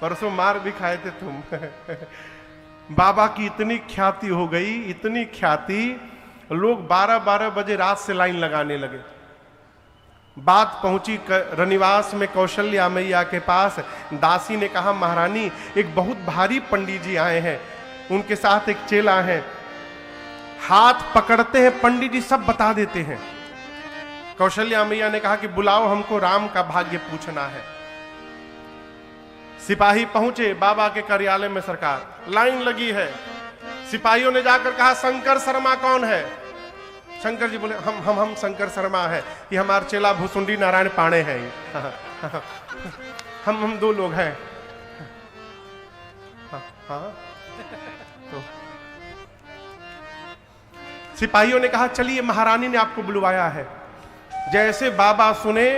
परसों मार भी खाए थे तुम। बाबा की इतनी ख्याति हो गई, इतनी ख्याति, लोग 12-12 बजे रात से लाइन लगाने लगे। बात पहुंची रनिवास में कौशल्या मैया के पास। दासी ने कहा महारानी एक बहुत भारी पंडित जी आए हैं, उनके साथ एक चेला है, हाथ पकड़ते हैं पंडित जी सब बता देते हैं। कौशल्या मैया ने कहा कि बुलाओ, हमको राम का भाग्य पूछना है। सिपाही पहुंचे बाबा के कार्यालय में, सरकार लाइन लगी है। सिपाहियों ने जाकर कहा शंकर शर्मा कौन है? शंकर जी बोले हम शंकर शर्मा है, ये हमारे चेला भुसुंडी नारायण पाणे हैं। हम 2 लोग हैं। हाँ तो सिपाहियों ने कहा चलिए महारानी ने आपको बुलवाया है। जैसे बाबा सुने,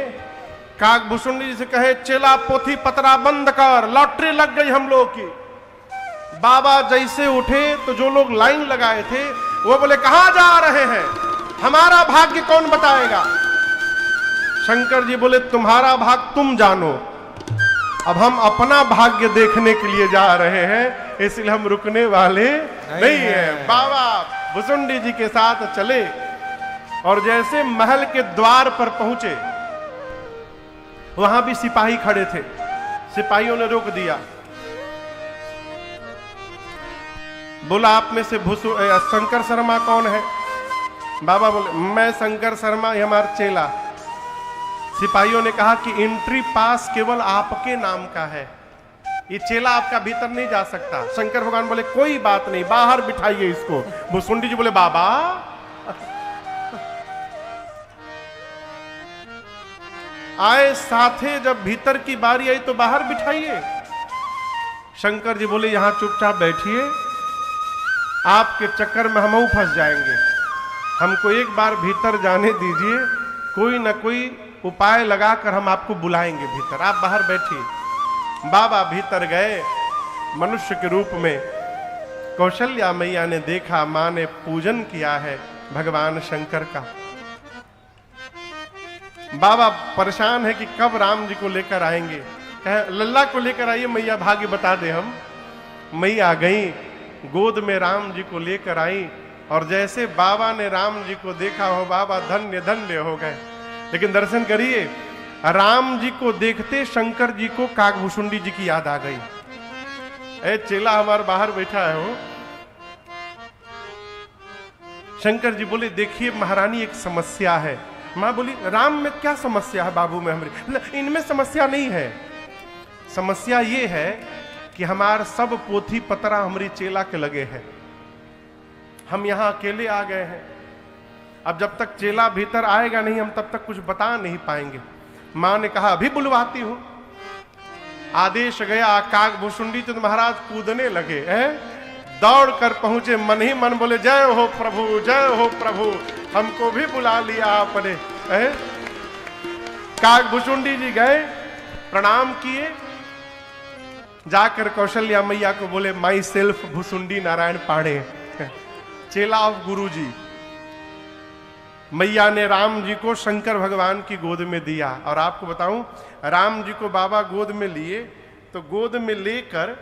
काकभूषुंडी जी से कहे चेला पोथी पतरा बंद कर, लॉटरी लग गई हम लोग की। बाबा जैसे उठे तो जो लोग लाइन लगाए थे वो बोले कहां जा रहे हैं, हमारा भाग्य कौन बताएगा। शंकर जी बोले तुम्हारा भाग तुम जानो, अब हम अपना भाग्य देखने के लिए जा रहे हैं, इसलिए हम रुकने वाले नहीं हैं। बाबा भुसुंडी जी के साथ चले और जैसे महल के द्वार पर पहुंचे, वहां भी सिपाही खड़े थे। सिपाहियों ने रोक दिया, बोला आप में से शंकर शर्मा कौन है। बाबा बोले मैं शंकर शर्मा, ये हमारा चेला। सिपाहियों ने कहा कि एंट्री पास केवल आपके नाम का है, ये चेला आपका भीतर नहीं जा सकता। शंकर भगवान बोले कोई बात नहीं, बाहर बिठाइए इसको। भुसुंडी जी बोले बाबा आए साथे, जब भीतर की बारी आई तो बाहर बिठाइए। शंकर जी बोले यहां चुपचाप बैठिए, आपके चक्कर में हम फंस जाएंगे, हमको एक बार भीतर जाने दीजिए, कोई ना कोई उपाय लगाकर हम आपको बुलाएंगे भीतर, आप बाहर बैठिए। बाबा भीतर गए मनुष्य के रूप में। कौशल्या मैया ने देखा, मां ने पूजन किया है भगवान शंकर का। बाबा परेशान है कि कब राम जी को लेकर आएंगे, कहे लल्ला को लेकर आइए मैया, भाग्य बता दे हम। मैया गई, गोद में राम जी को लेकर आई, और जैसे बाबा ने राम जी को देखा हो, बाबा धन्य धन्य हो गए। लेकिन दर्शन करिए, राम जी को देखते शंकर जी को काकभूषुंडी जी की याद आ गई। ए चेला हमारे बाहर बैठा है हो। शंकर जी बोले देखिए महारानी एक समस्या है। मां बोली राम में क्या समस्या है बाबू में हमारी। इनमें समस्या नहीं है, समस्या ये है कि हमार सब पोथी पतरा हमारी चेला के लगे हैं, हम यहां अकेले आ गए हैं। अब जब तक चेला भीतर आएगा नहीं, हम तब तक कुछ बता नहीं पाएंगे। मां ने कहा अभी बुलवाती हूं। आदेश गया, काकभूषुंडी तो महाराज कूदने लगे, दौड़ कर पहुंचे, मन ही मन बोले जय हो प्रभु, जय हो प्रभु, हमको भी बुला लिया आपने। काकभूषुंडी जी गए, प्रणाम किए, जाकर कौशल्या मैया को बोले माई सेल्फ भुसुंडी नारायण पांडे, चेला ऑफ गुरु जी। मैया ने राम जी को शंकर भगवान की गोद में दिया। और आपको बताऊं, राम जी को बाबा गोद में लिए तो गोद में लेकर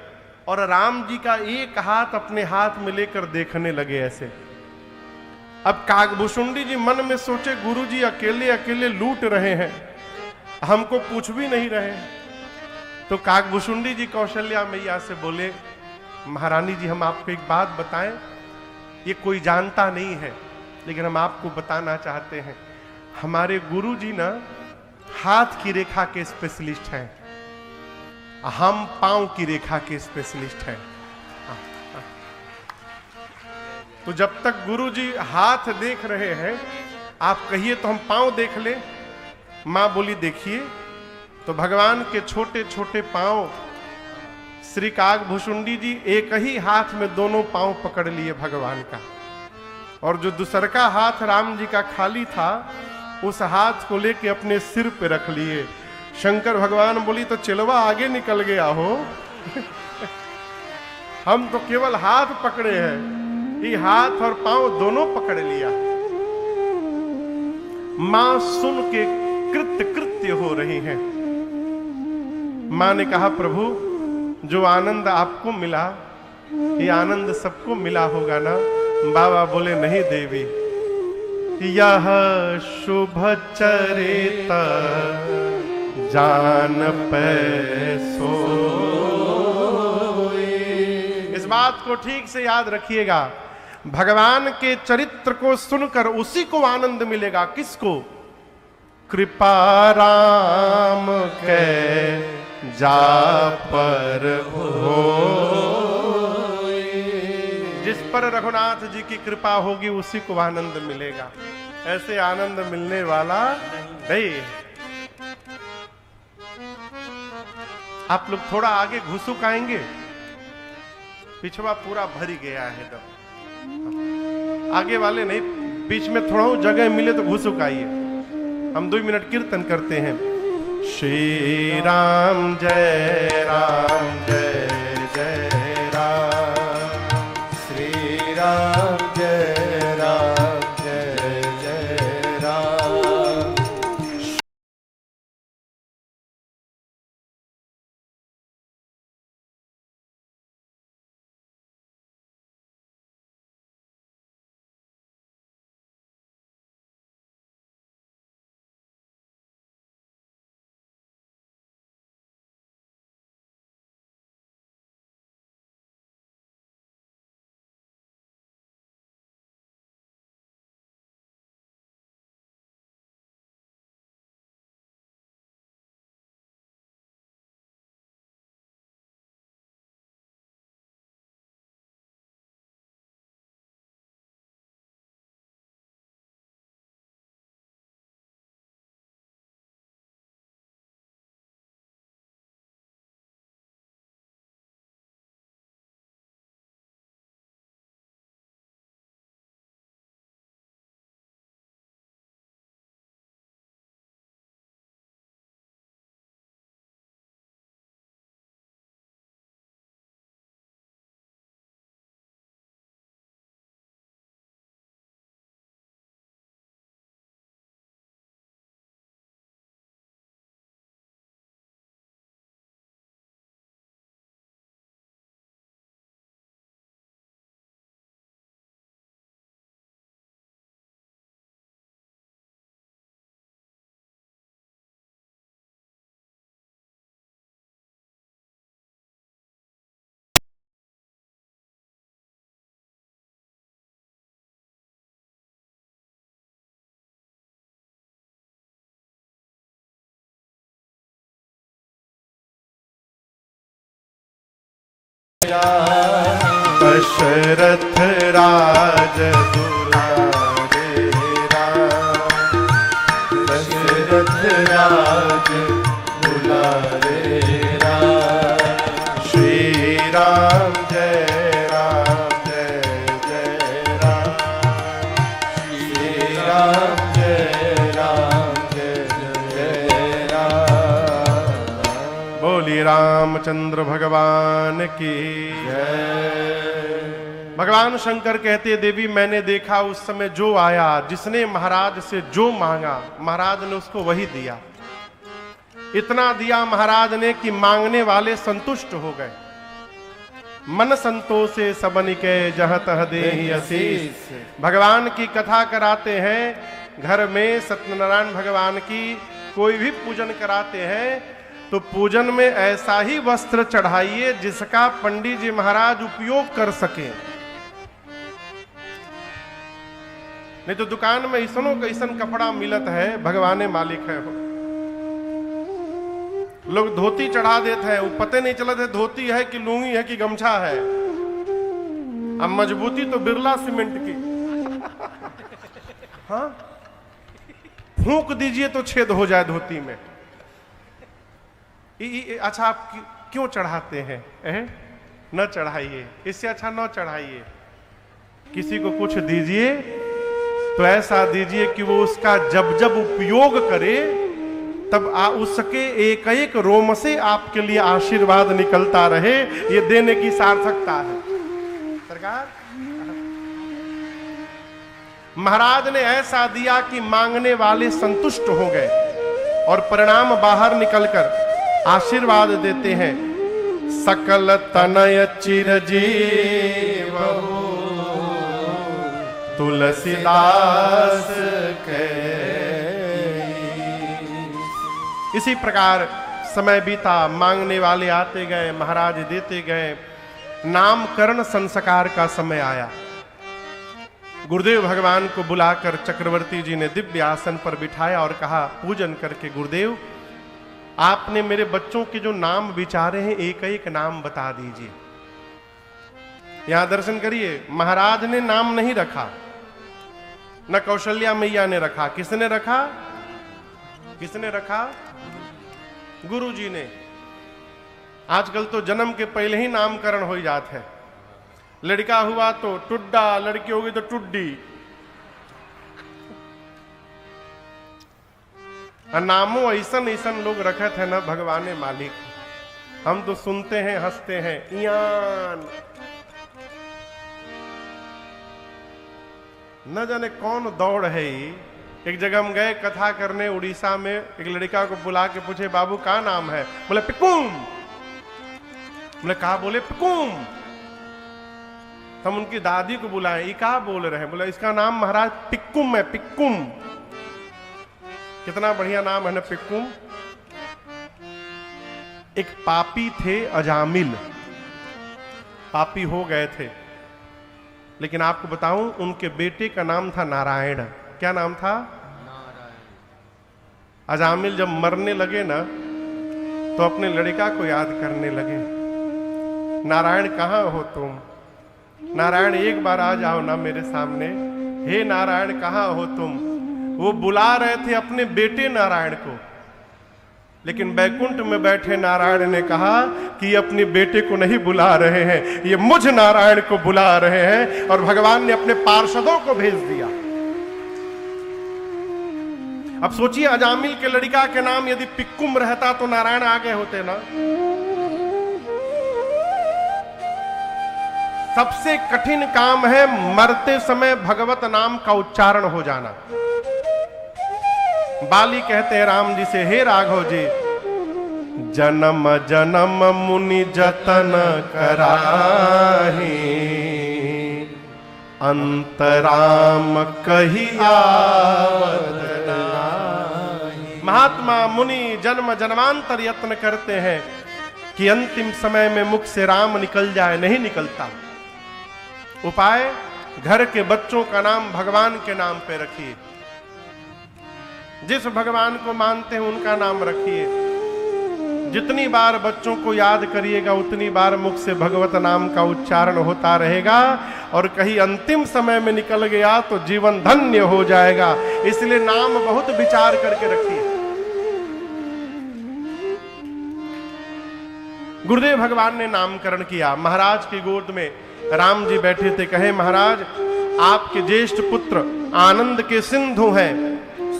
और राम जी का एक हाथ अपने हाथ में लेकर देखने लगे ऐसे। अब काकभूषुंडी जी मन में सोचे गुरु जी अकेले अकेले लूट रहे हैं, हमको पूछ भी नहीं रहे। तो काकभूषुंडी जी कौशल्या मैया से बोले महारानी जी हम आपको एक बात बताएं, ये कोई जानता नहीं है लेकिन हम आपको बताना चाहते हैं, हमारे गुरु जी ना हाथ की रेखा के स्पेशलिस्ट हैं, हम पांव की रेखा के स्पेशलिस्ट हैं। तो जब तक गुरु जी हाथ देख रहे हैं, आप कहिए तो हम पांव देख ले। मां बोली देखिए। तो भगवान के छोटे छोटे पांव, श्री काकभूषुंडी जी एक ही हाथ में दोनों पांव पकड़ लिए भगवान का, और जो दूसरा हाथ राम जी का खाली था उस हाथ को लेके अपने सिर पे रख लिए। शंकर भगवान बोली तो चिलवा आगे निकल गया हो, हम तो केवल हाथ पकड़े हैं, ये हाथ और पांव दोनों पकड़ लिया। मां सुन के कृत्य कृत्य हो रही हैं। मां ने कहा प्रभु जो आनंद आपको मिला, ये आनंद सबको मिला होगा ना। बाबा बोले नहीं देवी, यह शुभ चरित जान पैसो। इस बात को ठीक से याद रखिएगा, भगवान के चरित्र को सुनकर उसी को आनंद मिलेगा। किसको? कृपा राम के जा पर हो, जिस पर रघुनाथ जी की कृपा होगी उसी को आनंद मिलेगा, ऐसे आनंद मिलने वाला नहीं। आप लोग थोड़ा आगे घुसुक आएंगे पिछवा पूरा भरी गया है एकदम। आगे वाले नहीं, बीच में थोड़ा जगह मिले तो घुसुक आइए। हम 2 मिनट कीर्तन करते हैं। श्री राम जय जय राम, श्री राम जय जय राम। दशरथ राज दुलारे राम, दशरथ राज दुलारे राम। श्री राम जय जय राम, श्री राम जय जय राम। बोली रामचंद्र भगवान की जय। भगवान शंकर कहते, देवी मैंने देखा उस समय जो आया, जिसने महाराज से जो मांगा महाराज ने उसको वही दिया। इतना दिया महाराज ने कि मांगने वाले संतुष्ट हो गए। मन संतोषे सबन के जहाँ तह देहि आशीष। भगवान की कथा कराते हैं घर में, सत्यनारायण भगवान की कोई भी पूजन कराते हैं तो पूजन में ऐसा ही वस्त्र चढ़ाइए जिसका पंडित जी महाराज उपयोग कर सके। नहीं तो दुकान में ऐसनो कैसन कपड़ा मिलत है, भगवाने मालिक है। लोग धोती चढ़ा देते हैं, वो पते नहीं चलते है धोती है कि लुंगी है कि गमछा है। अब मजबूती तो बिरला सीमेंट की। हाँ, फूंक दीजिए तो छेद हो जाए धोती में। अच्छा आप क्यों चढ़ाते हैं? न चढ़ाइए, इससे अच्छा न चढ़ाइए। किसी को कुछ दीजिए तो ऐसा दीजिए कि वो उसका जब जब उपयोग करे तब उसके एक एक रोम से आपके लिए आशीर्वाद निकलता रहे। ये देने की सार्थकता है। सरकार महाराज ने ऐसा दिया कि मांगने वाले संतुष्ट हो गए और परिणाम बाहर निकलकर आशीर्वाद देते हैं। सकल तनय चिरजीव तुलसीदास के। इसी प्रकार समय बीता, मांगने वाले आते गए, महाराज देते गए। नामकरण संस्कार का समय आया। गुरुदेव भगवान को बुलाकर चक्रवर्ती जी ने दिव्य आसन पर बिठाया और कहा, पूजन करके, गुरुदेव आपने मेरे बच्चों के जो नाम विचारे हैं एक एक नाम बता दीजिए। यहां दर्शन करिए, महाराज ने नाम नहीं रखा, न कौशल्या मैया ने रखा। किसने रखा? किसने रखा? गुरु जी ने। आजकल तो जन्म के पहले ही नामकरण हो जाता है। लड़का हुआ तो टुड्डा, लड़की होगी तो टुड्डी। नामों ऐसन ऐसन लोग रखे थे ना भगवाने मालिक, हम तो सुनते हैं हंसते हैं। इयान न जाने कौन दौड़ है ये। एक जगह हम गए कथा करने उड़ीसा में, एक लड़का को बुला के पूछे बाबू का नाम है? बोले पिकुम। बोले कहा? बोले पिकुम। हम उनकी दादी को बुलाए, ये कहा बोल रहे हैं? बोले इसका नाम महाराज पिक्कुम है, पिक्कुम। कितना बढ़िया नाम है ना पिक्कुम। एक पापी थे अजामिल, पापी हो गए थे, लेकिन आपको बताऊं उनके बेटे का नाम था नारायण। क्या नाम था? अजामिल जब मरने लगे ना तो अपने लड़का को याद करने लगे, नारायण कहाँ हो तुम? नारायण एक बार आ जाओ ना मेरे सामने। हे नारायण कहाँ हो तुम? वो बुला रहे थे अपने बेटे नारायण को, लेकिन बैकुंठ में बैठे नारायण ने कहा कि ये अपने बेटे को नहीं बुला रहे हैं, ये मुझ नारायण को बुला रहे हैं। और भगवान ने अपने पार्षदों को भेज दिया। अब सोचिए अजामिल के लड़का के नाम यदि पिक्कुम रहता तो नारायण आगे होते ना। सबसे कठिन काम है मरते समय भगवत नाम का उच्चारण हो जाना। बाली कहते हैं राम जी से, हे राघव जी, जन्म जन्म मुनि जतन कराही, अंतराम कही आवत नाही। महात्मा मुनि जन्म जन्मांतर यत्न करते हैं कि अंतिम समय में मुख से राम निकल जाए, नहीं निकलता। उपाय, घर के बच्चों का नाम भगवान के नाम पे रखिए। जिस भगवान को मानते हैं उनका नाम रखिए। जितनी बार बच्चों को याद करिएगा उतनी बार मुख से भगवत नाम का उच्चारण होता रहेगा, और कहीं अंतिम समय में निकल गया तो जीवन धन्य हो जाएगा। इसलिए नाम बहुत विचार करके रखिए। गुरुदेव भगवान ने नामकरण किया। महाराज की गोद में राम जी बैठे थे। कहे महाराज आपके ज्येष्ठ पुत्र आनंद के सिंधु हैं,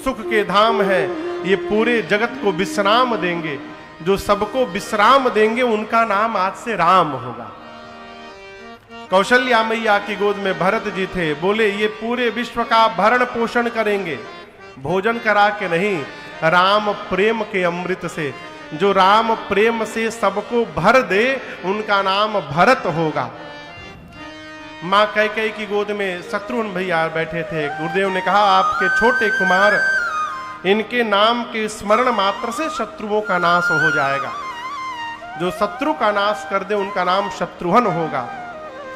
सुख के धाम है, ये पूरे जगत को विश्राम देंगे। जो सबको विश्राम देंगे उनका नाम आज से राम होगा। कौशल्या मैया की गोद में भरत जी थे। बोले ये पूरे विश्व का भरण पोषण करेंगे, भोजन करा के नहीं, राम प्रेम के अमृत से। जो राम प्रेम से सबको भर दे उनका नाम भरत होगा। मां कैकेयी की गोद में शत्रुघ्न भैया बैठे थे। गुरुदेव ने कहा आपके छोटे कुमार, इनके नाम के स्मरण मात्र से शत्रुओं का नाश हो जाएगा। जो शत्रु का नाश कर दे उनका नाम शत्रुघ्न होगा।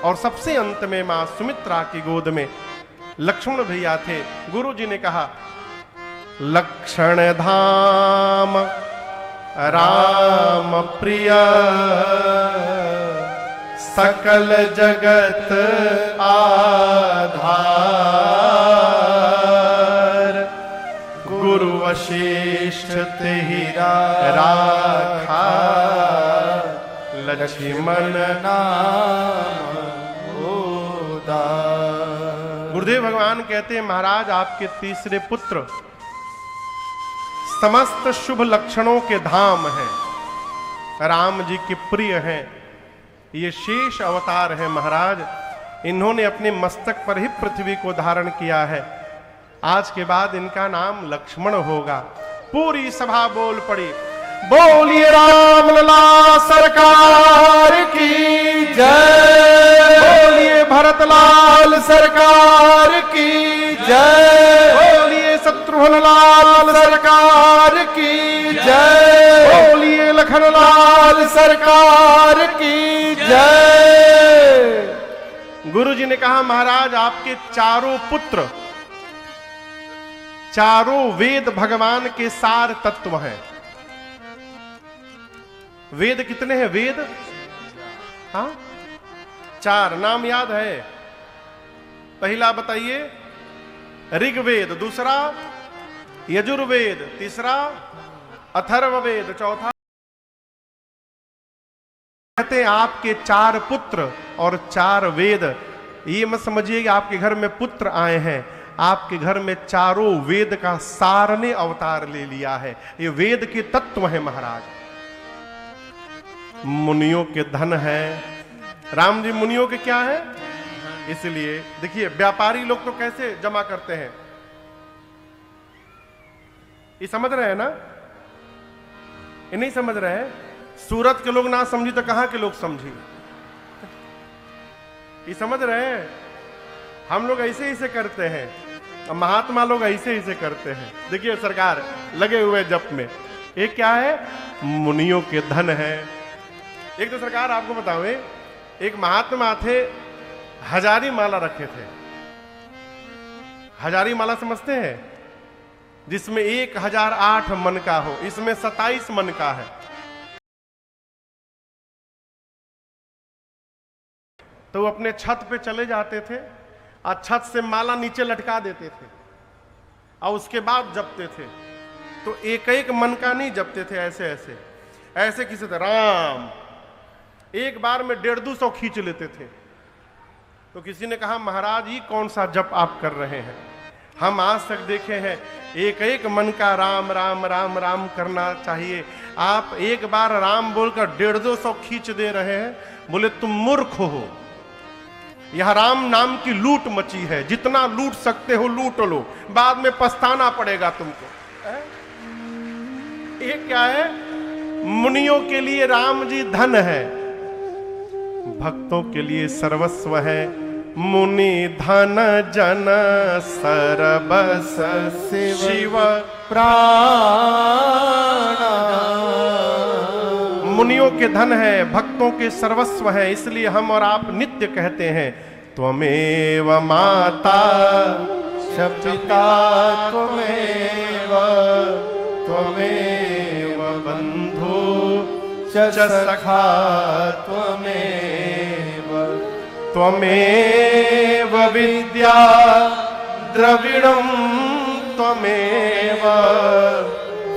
और सबसे अंत में मां सुमित्रा की गोद में लक्ष्मण भैया थे। गुरु जी ने कहा लक्षण धाम राम प्रिय, सकल जगत आधार, गुरु वशिष्ठ तेहि राखा, लक्ष्मण नाम उदार। गुरुदेव भगवान कहते हैं महाराज आपके तीसरे पुत्र समस्त शुभ लक्षणों के धाम हैं, राम जी के प्रिय हैं। ये शेष अवतार है महाराज, इन्होंने अपने मस्तक पर ही पृथ्वी को धारण किया है। आज के बाद इनका नाम लक्ष्मण होगा। पूरी सभा बोल पड़ी, बोलिए राम लला सरकार की जय, बोलिए भरतलाल सरकार की जय, बोलिए शत्रुघ्न लाल सरकार की जय, बोलिए लखन लाल सरकार की जय। गुरु जी ने कहा महाराज आपके चारों पुत्र चारों वेद भगवान के सार तत्व हैं। वेद कितने हैं? वेद हाँ 4 नाम याद है? पहला बताइए ऋग्वेद, दूसरा यजुर्वेद, तीसरा अथर्ववेद, चौथा कहते हैं आपके 4 पुत्र और 4 वेद। ये मत समझिए कि आपके घर में पुत्र आए हैं, आपके घर में चारों वेद का सार ने अवतार ले लिया है। ये वेद के तत्व है महाराज। मुनियों के धन है। राम जी मुनियों के क्या है? इसलिए देखिए व्यापारी लोग तो कैसे जमा करते हैं, ये समझ रहे हैं ना? ये नहीं समझ रहे हैं। सूरत के लोग ना समझी तो कहां के लोग समझी? ये समझ रहे हैं? हम लोग ऐसे ही से करते हैं, महात्मा लोग ऐसे ही से करते हैं। देखिए सरकार लगे हुए जप में। ये क्या है? मुनियों के धन है। एक तो सरकार आपको बताओ, एक महात्मा थे, हजारी माला रखे थे। हजारी माला समझते हैं? जिसमें 1008 मन का हो, इसमें 27 मन का है। तो वो अपने छत पे चले जाते थे और छत से माला नीचे लटका देते थे और उसके बाद जपते थे। तो एक एक मन का नहीं जपते थे, ऐसे ऐसे ऐसे किसी तरह राम एक बार में 150-200 खींच लेते थे। तो किसी ने कहा महाराज ये कौन सा जप आप कर रहे हैं? हम आज तक देखे हैं एक एक मन का राम राम राम राम करना चाहिए। आप एक बार राम बोलकर 150-200 खींच दे रहे हैं। बोले तुम मूर्ख हो, यह राम नाम की लूट मची है, जितना लूट सकते हो लूट लो, बाद में पछताना पड़ेगा तुमको। ये क्या है? मुनियों के लिए राम जी धन है, भक्तों के लिए सर्वस्व है। मुनि धन जन सरबस शिव प्राण। मुनियों के धन है, भक्तों के सर्वस्व है। इसलिए हम और आप नित्य कहते हैं त्वमेव माता च पिता त्वमेव त्वमेव बंधु च सखा त्वमेव त्वमेव विद्या द्रविणं त्वमेव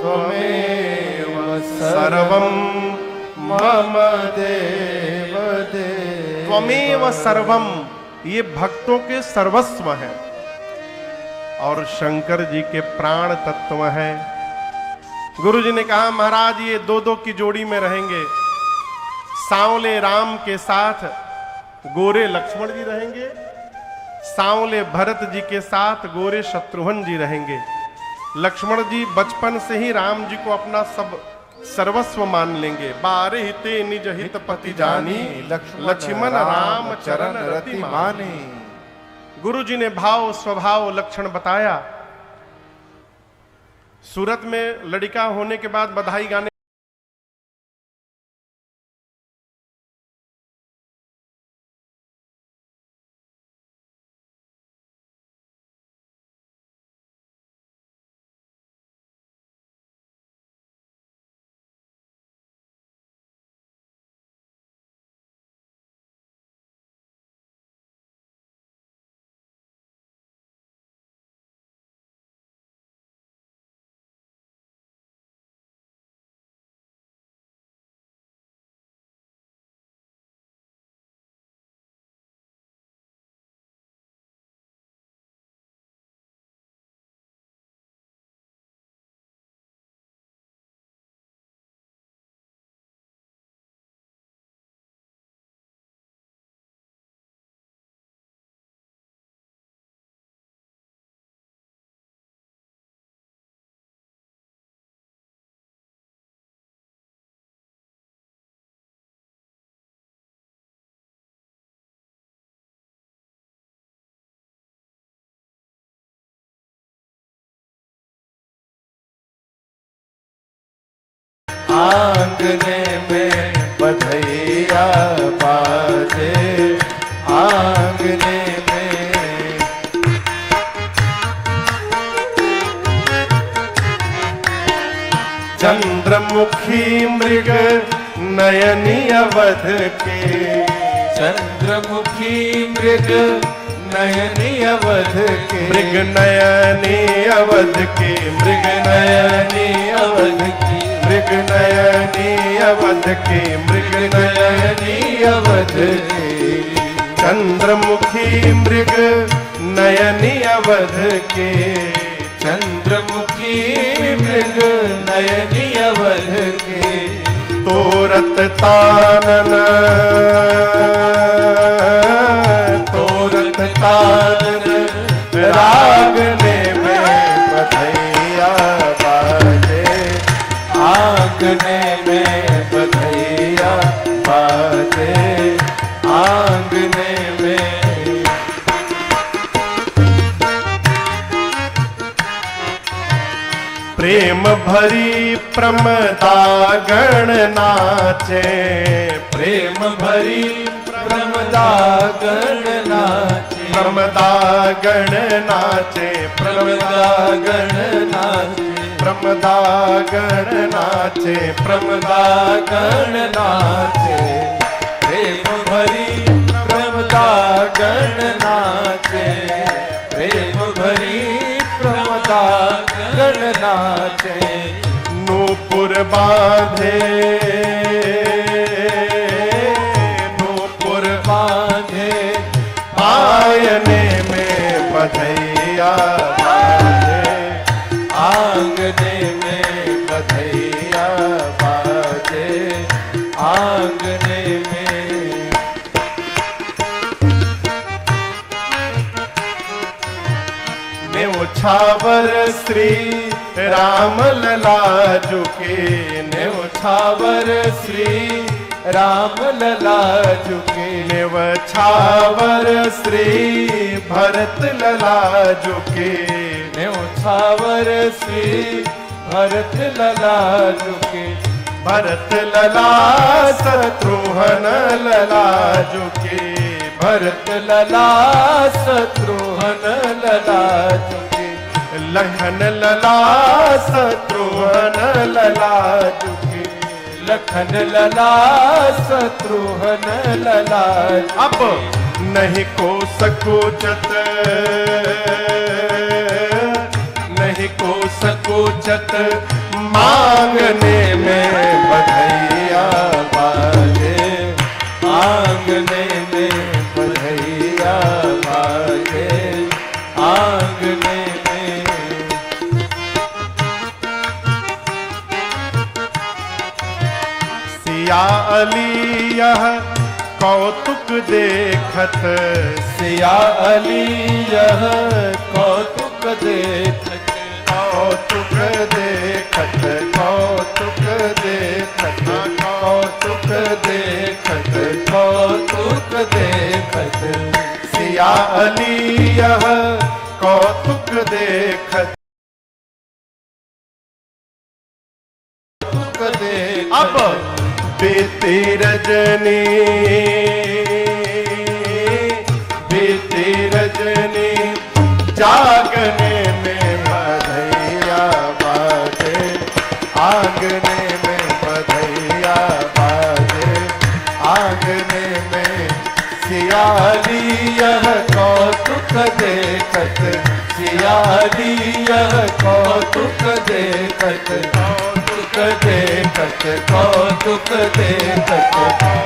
त्वमेव सर्वं मम देव देव। त्वमेव सर्वम, ये भक्तों के सर्वस्व है और शंकर जी के प्राण तत्व है। गुरु जी ने कहा महाराज ये 2-2 की जोड़ी में रहेंगे। सांवले राम के साथ गोरे लक्ष्मण जी रहेंगे, सांवले भरत जी के साथ गोरे शत्रुघ्न जी रहेंगे। लक्ष्मण जी बचपन से ही राम जी को अपना सब सर्वस्व मान लेंगे। बारे हिते निज हित पति जानी, लक्ष्मण राम चरण रति माने। गुरु जी ने भाव स्वभाव लक्षण बताया। सूरत में लड़का होने के बाद बधाई गाने आंगने में बधैया बाजे, आंगने में चंद्रमुखी मृग नयनी अवध के, चंद्रमुखी मृग नयनी अवध के, मृग नयनी अवध के, मृग नयनी अवध की, मृग नयनी अवध के, मृग नयनी अवध के चंद्रमुखी मृग नयनी अवध के चंद्रमुखी मृग नयनी अवध के तोरत तानन तोरत तानन रागने में बधैया बाजे आंगने में बधैया बाजे आंगने में प्रेम भरी प्रमदा गण नाचे प्रेम भरी प्रमदा गण नाचे प्रमदा गण नाचे प्रमदा गण नाचे प्रमदा गण नाचे प्रमदा गण नाचे प्रेम भरी प्रमदा गण नाचे प्रेम भरी प्रमदा गण नाचे नूपुर बांधे नूपुर बांधे आयने में बधैया बाजे आंगने में बधैया बाजे आंगने में न्यौछावर श्री राम लला झुके न्यौछावर श्री राम लला झुके न्यौछावर श्री भरत लला झुके न्यौछावर श्री भरत लला झुके भरत लला शत्रुघ्न लला झुके भरत लला शत्रुघ्न लला झुके लखन लला शत्रुघ्न लला झुके लखन लला शत्रुघ्न लला अब नहीं को सकोचत नहीं को सकोचत मांगने में बधैया बाजे आंगने में बधैया बाजे आंगने में सिया अली यह कौतुक देखत सिया अली यह कौतुक देखत कौतुक देखत कौतुक देखत कौतुक देखत कौतुक देखत सिया अली यह कौतुक देखत कौतुक देखत अब बीती रजनी बीती रजनी जागने में बधैया बाजे आंगने में बधैया बाजे आंगने में सियाली यह कौतुक देखत सियाली यह कौतुक देखत कौतुक देखत कौतुक देखत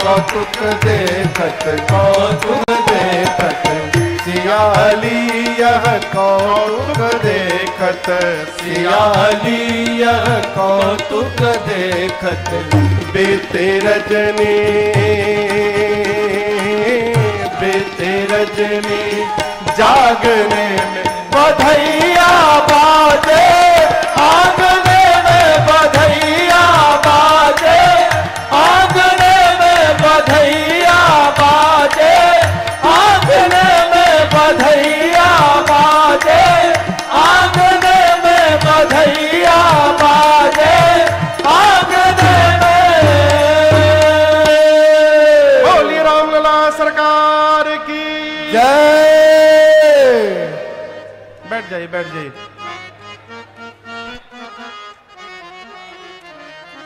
कौतुक देखत कौतुक देखत सियाली यह कौतुक देखत सियाली यह कौतुक देखत बीते रजनी बीते रजनी जागने में बधैया बाजे आंगने में बधैया बाजे आंगने में बधैया बाजे आंगने में बधैया बाजे आंगने में बधैया बाजे आंगने में बोलिए रामलला सरकार की जय। बैठ जाइए बैठ जाइए।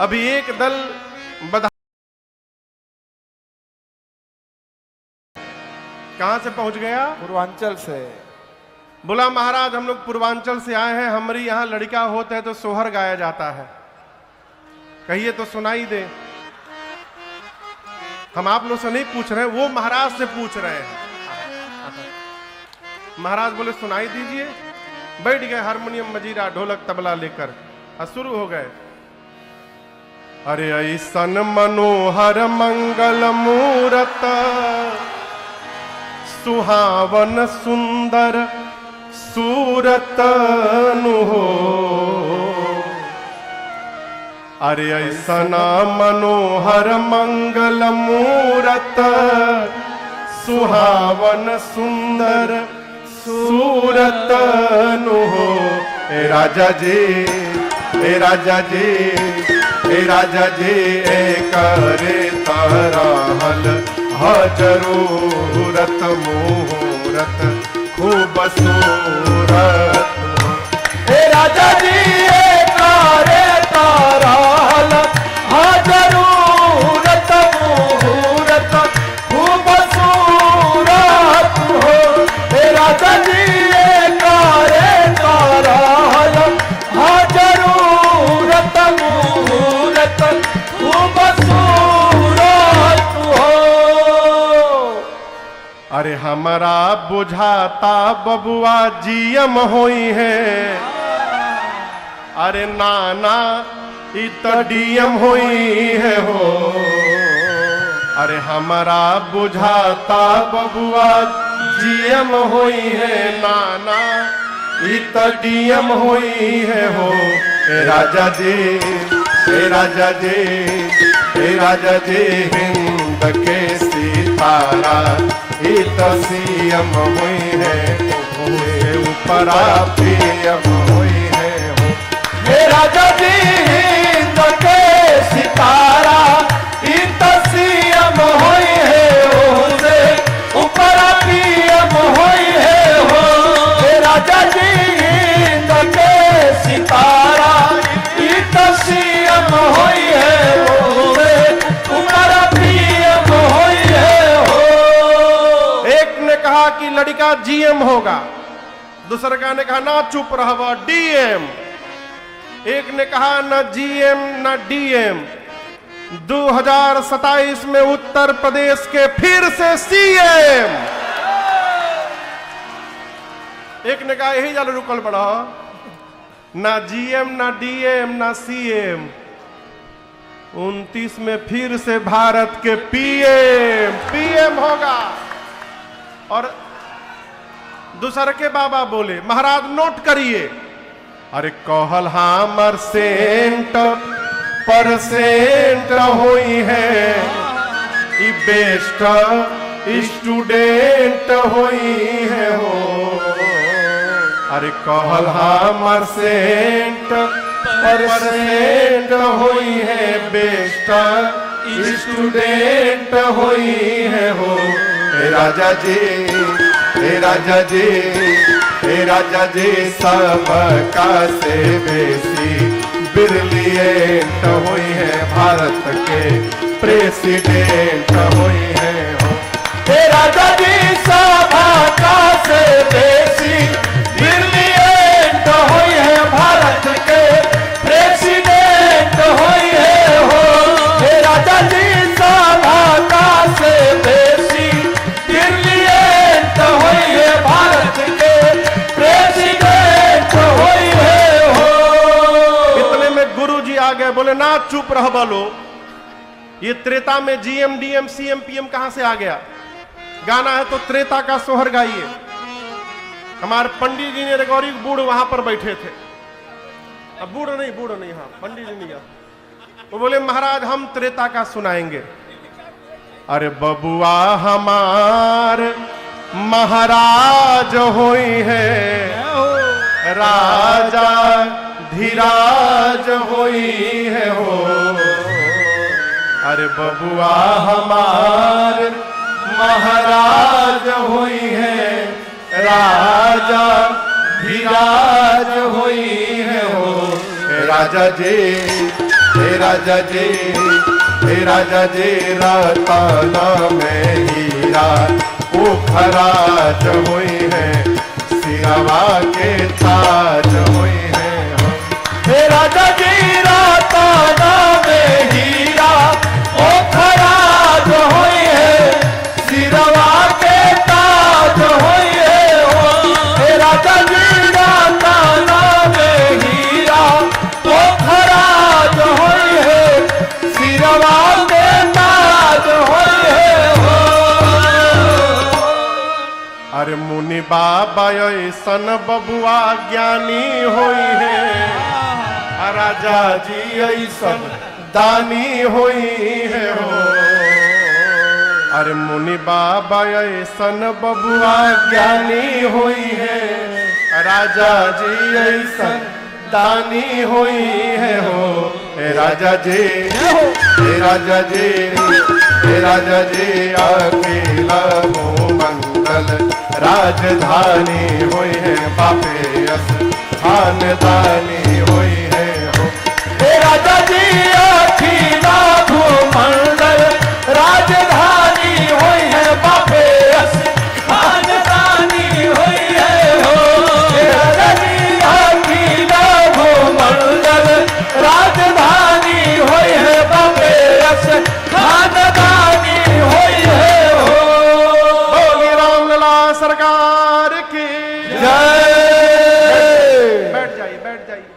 अभी एक दल बधा कहां से पहुंच गया? पूर्वांचल से। बोला महाराज हम लोग पूर्वांचल से आए हैं, हमारी यहां लड़का होता है तो सोहर गाया जाता है, कहिए तो सुनाई दे। हम आप लोग से नहीं पूछ रहे हैं, वो महाराज से पूछ रहे हैं। महाराज बोले सुनाई दीजिए। बैठ गए हारमोनियम मजीरा ढोलक तबला लेकर और शुरू हो गए। अरे ऐसन मनोहर मंगल मूरत सुहावन सुंदर सूरत नु हो। अरे ऐसना मनोहर मंगल मूरत सुहावन सुंदर सूरत नु हो। ए राजा जी, ए राजा जी, ए राजा जी, ए करे ताराहल ह जरूरत मुहूर्त खूब सूरत। हे राजा जी ए करे ताराहल ह जरूरत मुहूर्त खूब सूरत हो। हे राजा जी ए करे ताराहल ह जरूरत मुहूर्त खूब सूरत हो। अरे हमारा बुझाता बबुआ जीएम होई है। अरे नाना इ तो डीएम होई है हो। अरे हमारा बुझाता बबुआ जीएम होई है, नाना इ तो डीएम होई है हो। ए राजा जी, ए राजा जी, ए राजा जी, हिंद के सितारा इ तो सीएम हुई है, उससे ऊपर पीएम हुई है हो। हे राजा जी हिंद के सितारा इ तो सीएम हुई है, उससे ऊपर पीएम हुई है हो। हे राजा जी हिंद के सितारा इ तो सीएम हुई है, उससे ऊपर पीएम हुई है हो। एक ने कहा कि लड़का जीएम होगा, दूसरे का ने कहा ना चुप रहो डीएम। एक ने कहा न जीएम न डीएम। 2027 में उत्तर प्रदेश के फिर से सीएम। एक ने कहा यही जाल रुकल बड़ा, ना जीएम ना डीएम ना सीएम। 29 में फिर से भारत के पीएम होगा। और दूसरे के बाबा बोले महाराज नोट करिए। अरे कहल हमर सेंट परसेंट हुई है, ई बेस्ट स्टूडेंट हुई है हो। अरे कहल हमर सेंट परसेंट हुई है, बेस्ट स्टूडेंट हुई है हो। हे राजा जी, हे राजा जी, हे राजा जी, सबका से बेसी ब्रिलियंट हुई है, भारत के प्रेसिडेंट हुई है हो। हे राजा जी सबका से बेसी ब्रिलियंट हुई है, भारत के प्रेसिडेंट हुई है हो। हे राजा जी सबका से बेसी ब्रिलियंट हुई है, भारत के प्रेसिडेंट हुई है हो। इतने में गुरुजी आ गए, बोले ना चुप रह बोलो। ये त्रेता में जीएम डीएम सीएम पीएम कहां से आ गया? गाना है तो त्रेता का सोहर गाइए। हमारे पंडित जी ने गौरी बूढ़ वहां पर बैठे थे। अब बूढ़ नहीं, हाँ पंडित जी नहीं। वो बोले महाराज हम त्रेता का सुनाएंगे। अरे बबुआ हमार महाराज होई है, राजा धीराज होई है हो। अरे बबुआ हमार महाराज होई है, राजा धीराज होई है हो। हे राजा जी, हे राजा जी, हे राजा जी, रतन में हीरा उखराज हुई है, सिरवा के ताज हुई है हो। हे राजा जी रतन में हीरा उखराज हुई अरे मुनि बाबा ऐसन बबुआ ज्ञानी होई है, राजा जी ऐसन दानी होई है हो। अरे मुनि बाबा ऐसन बबुआ ज्ञानी होई है, राजा जी ऐसन दानी होई है हो। हे राजा जी, हे राजा जी, हे राजा जी अकेला हो मंगल राजधानी होई है, बापे अस खानदानी होई है हो। हे राजा जी अखिला भूमंडल राजधानी होई है, बापे अस खानदानी होई है हो। हे राजा जी अखिला भूमंडल राजधानी होई है, बापे अस खानदानी होई है हो। बोली रामलला सरकार की जय। बैठ जाइए, बैठ जाइए।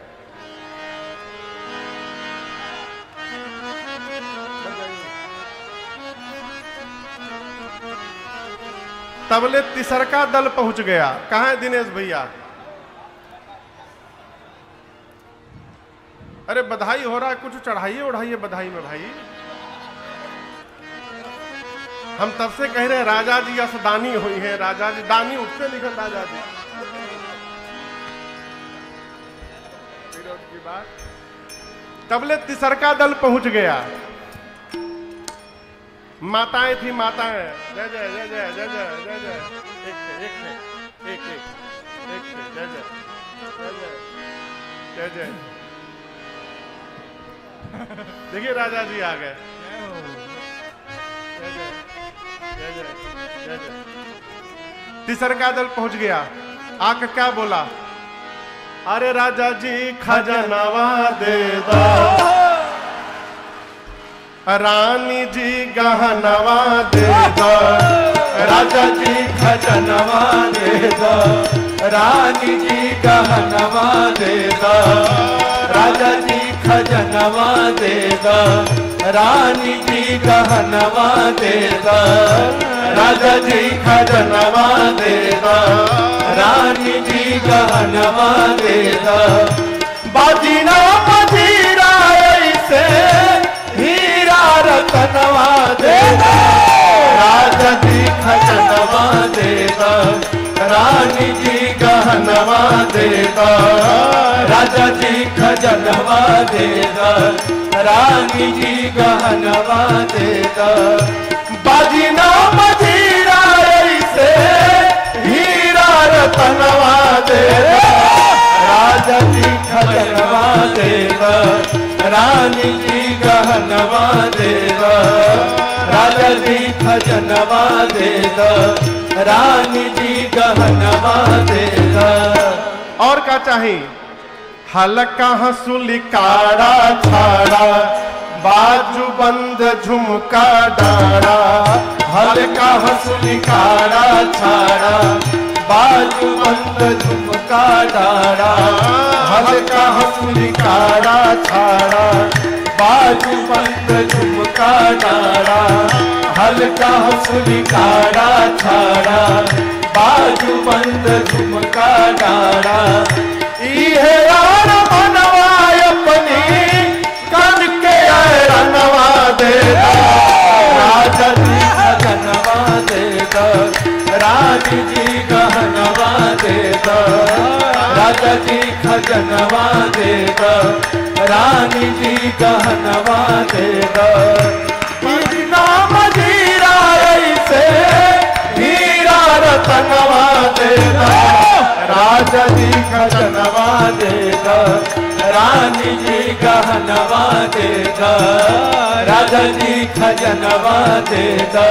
तबले तिसरका दल पहुंच गया। कहाँ है दिनेश भैया? अरे बधाई हो रहा है, कुछ चढ़ाइए उड़ाइए बधाई में भाई। हम तब से कह रहे हैं राजा जी असदानी हुई है, राजा जी दानी उठते लिखन राजा जी। विरोध की बात। तबले तिसरका दल पहुंच गया। माताएं थी, माताएं जय जय जय जय जय जय जय जय, एक एक एक एक एक जय जय जय जय जय जय। देखिए राजा जी आ गए। जय जय जय जय जय जय। तिसरका दल पहुंच गया। आके क्या बोला? अरे राजा जी खजनवा दे दो, रानी जी गहनवा दे दो। राजा जी खजनवा दे दो, रानी जी गहनवा दे दो। राजा जी खजनवा दे दो, रानी जी गहनवा दे दो। राजा जी खजनवा दे दो, रानी जी गहनवा दे दो। बाजीना मजीरा ऐसे हीरा रतनवा दे दो। राजा जी खजनवा दे दो, रानी जी गहनवा दे दो। राजा जी खजनवा दे दो, रानी जी गहनवा दे दो। बाजीना मजीरा ऐसे हीरा रतनवा दे दो। राजा जी खजनवा दे दो, रानी जी गहनवा दे दो। राजा जी खजनवा दे दो, रानी जी गहनवा दे दो। और क्या चाहिए? हल्का हंसुली काड़ा छाड़ा, बाजू बंद झुमका डाड़ा। हल्का हंसुली काड़ा छाड़ा, बाजू बंद झुमका डाड़ा। हल्का हंसुली काड़ा छाड़ा, बाजू बंद झुमका डाड़ा। हल्का हंसुली काड़ा छाड़ा, बाजू बंद झुमका डाड़ा। इहे यार मनवा अपनी कन के रनवा दे दो। राजा जी खजनवा दे दो, रानी जी गहनवा दे दो। राजा जी खजनवा दे दो, रानी जी गहनवा दे दो। नाम जीरा ऐसे हीरा रतनवा दे दो। राजा जी खजनवा दे दो, रानी जी गहनवा दे दो। राजा जी खजनवा दे दो,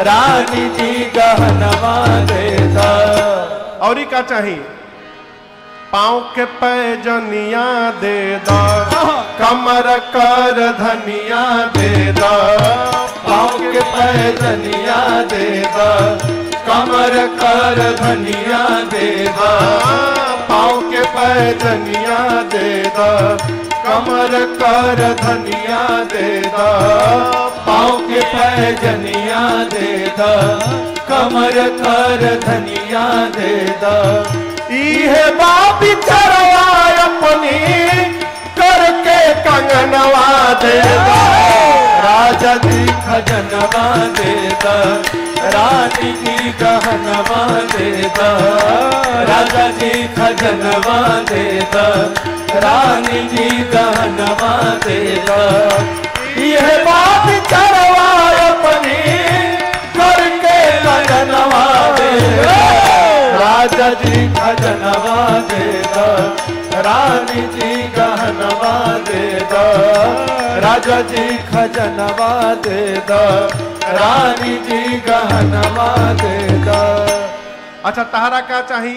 रानी जी गहनवा दे दो। और ही क्या चाहिए? पाँव के पैजनिया दे दो, कमर कर धनिया दे दो। पाँव के पैजनिया दे दो, कमर कर धनिया दे दो। पाँव के पैजनिया दे दो, कमर कर धनिया दे दो। पाँव के पैजनिया दे दो, कमर कर धनिया दे दा इहे बाबी चरवा अपनी करके कंगनवा दे दा राजा जी खजनवा दे दा रानी जी गहनवा दे दा राजा जी खजनवा दे दा रानी जी गहनवा दे दा यह बात चरवा अपनी करके खजनवा दे दा राजा जी खजनवा दे दा रानी जी गहनवा दे दा राजा जी खजनवा दे दा रानी जी गहनवा दे दा। अच्छा तहरा का चाही?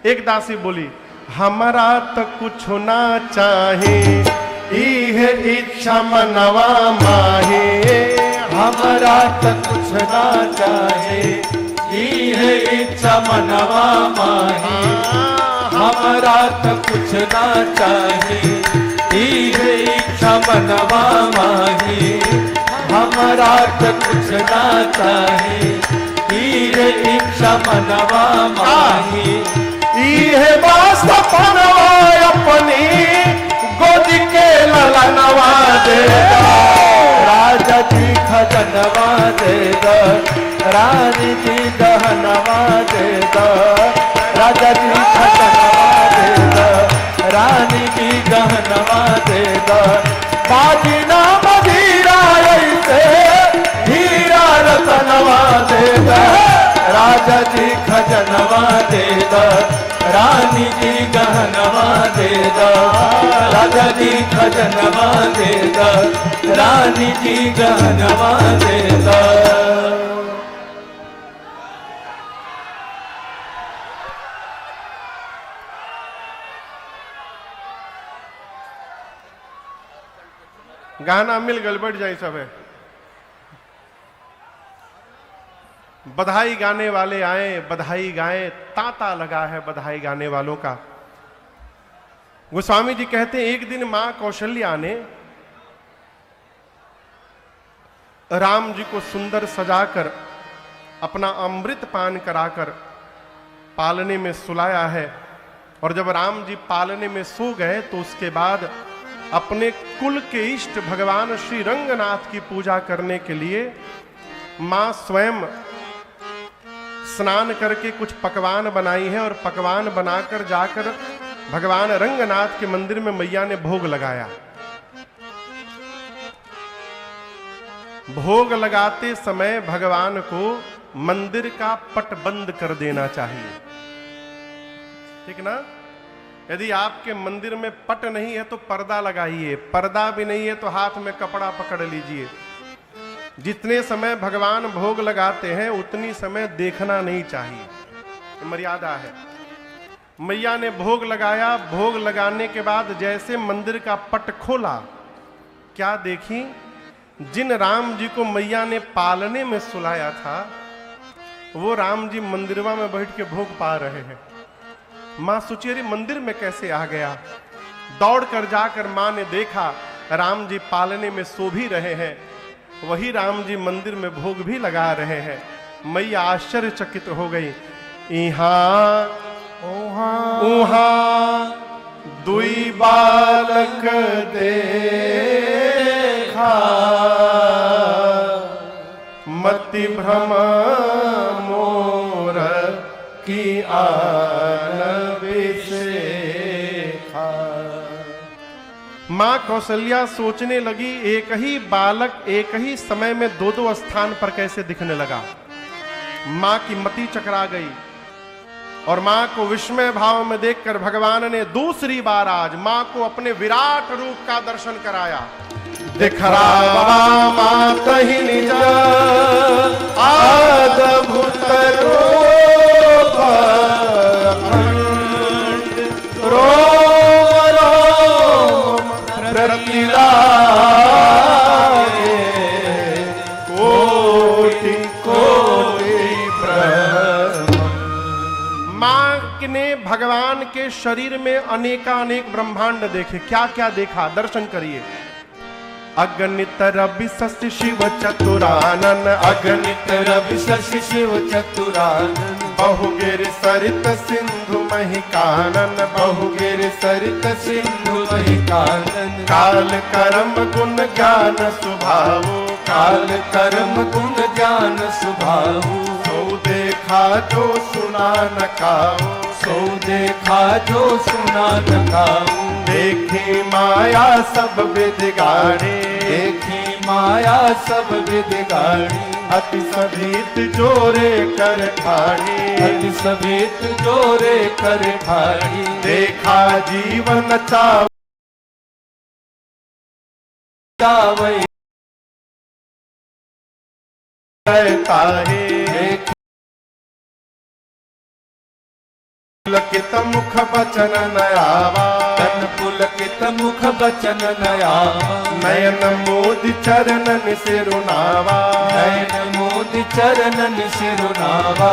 एक दासी बोली हमारा तो कुछ ना चाहे इहे इच्छा मनवा माहे हमारा तो कुछ ना चाहे इहे इच्छा मनवा माहे हमारा तो कुछ ना चाहे इहे इच्छा मनवा माहे हमारा तो कुछ ना चाहे इहे इच्छा मनवा माहे इहे वास्ता पनवा अपनी गोद के ललनवा दे राजा जी खजनवा दे रानी जी गहनवा दे राजा जी खजनवा दे रानी जी गहनवा दे बाजी ना मदीरा ऐसे हीरा रतनवा दे राजा जी खजनवा दे रानी जी गहनवा दे राजा जी खजनवा दे रानी जी गहनवा दे गाना मिल गल बैठ जाए सब है। बधाई गाने वाले आए बधाई गाएं तांता लगा है बधाई गाने वालों का। गोस्वामी जी कहते हैं एक दिन मां कौशल्या ने राम जी को सुंदर सजाकर अपना अमृत पान कराकर पालने में सुलाया है और जब राम जी पालने में सो गए तो उसके बाद अपने कुल के इष्ट भगवान श्री रंगनाथ की पूजा करने के लिए मां स्वयं स्नान करके कुछ पकवान बनाई है और पकवान बनाकर जाकर भगवान रंगनाथ के मंदिर में मैया ने भोग लगाया। भोग लगाते समय भगवान को मंदिर का पट बंद कर देना चाहिए, ठीक ना। यदि आपके मंदिर में पट नहीं है तो पर्दा लगाइए, पर्दा भी नहीं है तो हाथ में कपड़ा पकड़ लीजिए। जितने समय भगवान भोग लगाते हैं उतनी समय देखना नहीं चाहिए, मर्यादा है। मैया ने भोग लगाया, भोग लगाने के बाद जैसे मंदिर का पट खोला, क्या देखी, जिन राम जी को मैया ने पालने में सुलाया था वो राम जी मंदिरवा में बैठ के भोग पा रहे हैं। मां सोची अरे मंदिर में कैसे आ गया। दौड़ कर जाकर मां ने देखा राम जी पालने में सो भी रहे हैं, वही राम जी मंदिर में भोग भी लगा रहे हैं। मैया आश्चर्यचकित हो गई। इहाँ उहाँ दुई बालक देखा मति भ्रम मोर की आन विशेखा। मां कौशल्या सोचने लगी एक ही बालक एक ही समय में दो दो स्थान पर कैसे दिखने लगा। मां की मति चकरा गई और मां को विस्मय भाव में देखकर भगवान ने दूसरी बार आज मां को अपने विराट रूप का दर्शन कराया। दिखरावा मात ही निज अद्भुत रूप रोम रोम प्रतिलागे कोटि कोटि ब्रह्म। मां ने भगवान के शरीर में अनेकानेक ब्रह्मांड देखे। क्या क्या देखा, दर्शन करिए। अगणित रवि शशि शिव चतुरानन, अगणित रवि शशि शिव चतुरानन, बहुगिर सरित सिंधु महिकानन, बहुगिर सरित सिंधु महिकानन, काल कर्म गुण ज्ञान स्वभाव, काल कर्म गुण ज्ञान स्वभाव, सो देखा जो सुना न काऊ, सो देखा जो सुना न काऊ, देखी माया सब बिगाड़े, देखी माया सब बिगाड़ी, अति सभीत जोरे कर ठाड़ी, अति सभीत जोरे कर ठाड़ी, देखा जीवन चाव चावई ताहे, पुलकित मुख बचन नयावा, तन पुलकित मुख बचन नयावा, नयन मोदि चरणन सिरुनावा, नयन मोदि चरणन सिरुनावा,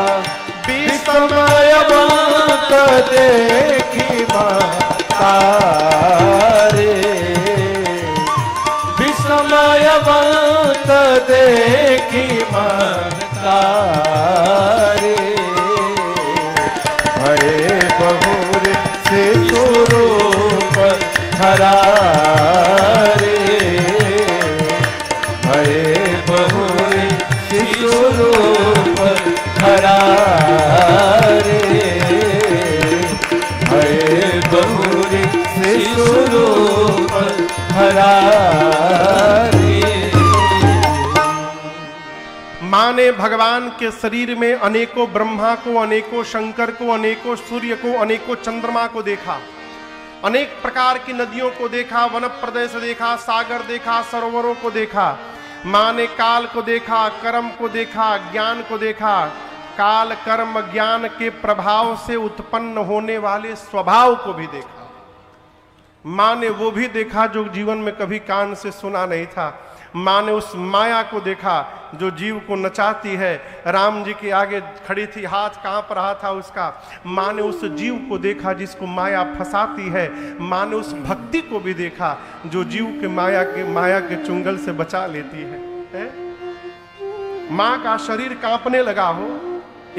विस्मयवंत देखी माता रे, विस्मयवंत देखी माता रे, भये बहुर से स्वरूप धरा रे, भये बहुर स्वरूप धरा रे, भये बहुर स्वरूप धरा रे। माँ ने भगवान के शरीर में अनेकों ब्रह्मा को, अनेकों शंकर को, अनेकों सूर्य को, अनेकों चंद्रमा को देखा, अनेक प्रकार की नदियों को देखा, वन प्रदेश देखा, सागर देखा, सरोवरों को देखा। माँ ने काल को देखा, कर्म को देखा, ज्ञान को देखा, काल कर्म ज्ञान के प्रभाव से उत्पन्न होने वाले स्वभाव को भी देखा। माँ ने वो भी देखा जो जीवन में कभी कान से सुना नहीं था। माँ ने उस माया को देखा जो जीव को नचाती है। राम जी के आगे खड़ी थी, हाथ कांप रहा था उसका। माँ ने उस जीव को देखा जिसको माया फंसाती है। माँ ने उस भक्ति को भी देखा जो जीव के माया के चुंगल से बचा लेती है? माँ का शरीर कांपने लगा हो,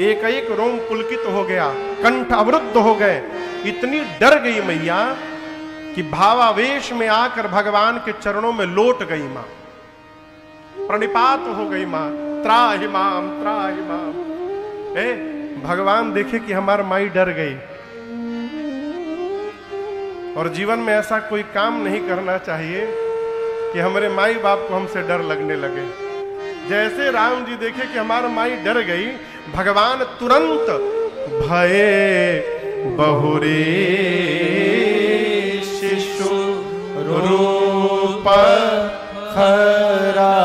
एक एक रोम पुलकित हो गया, कंठ अवरुद्ध हो गए। इतनी डर गई मैया कि भावावेश में आकर भगवान के चरणों में लौट गई माँ, प्रणिपात हो गई माँ, त्राहि माम त्राहि माम। भगवान देखे कि हमार माई डर गई। और जीवन में ऐसा कोई काम नहीं करना चाहिए कि हमारे माई बाप को हमसे डर लगने लगे। जैसे राम जी देखे कि हमारा माई डर गई, भगवान तुरंत भये बहुरे शिशु रूप खरा।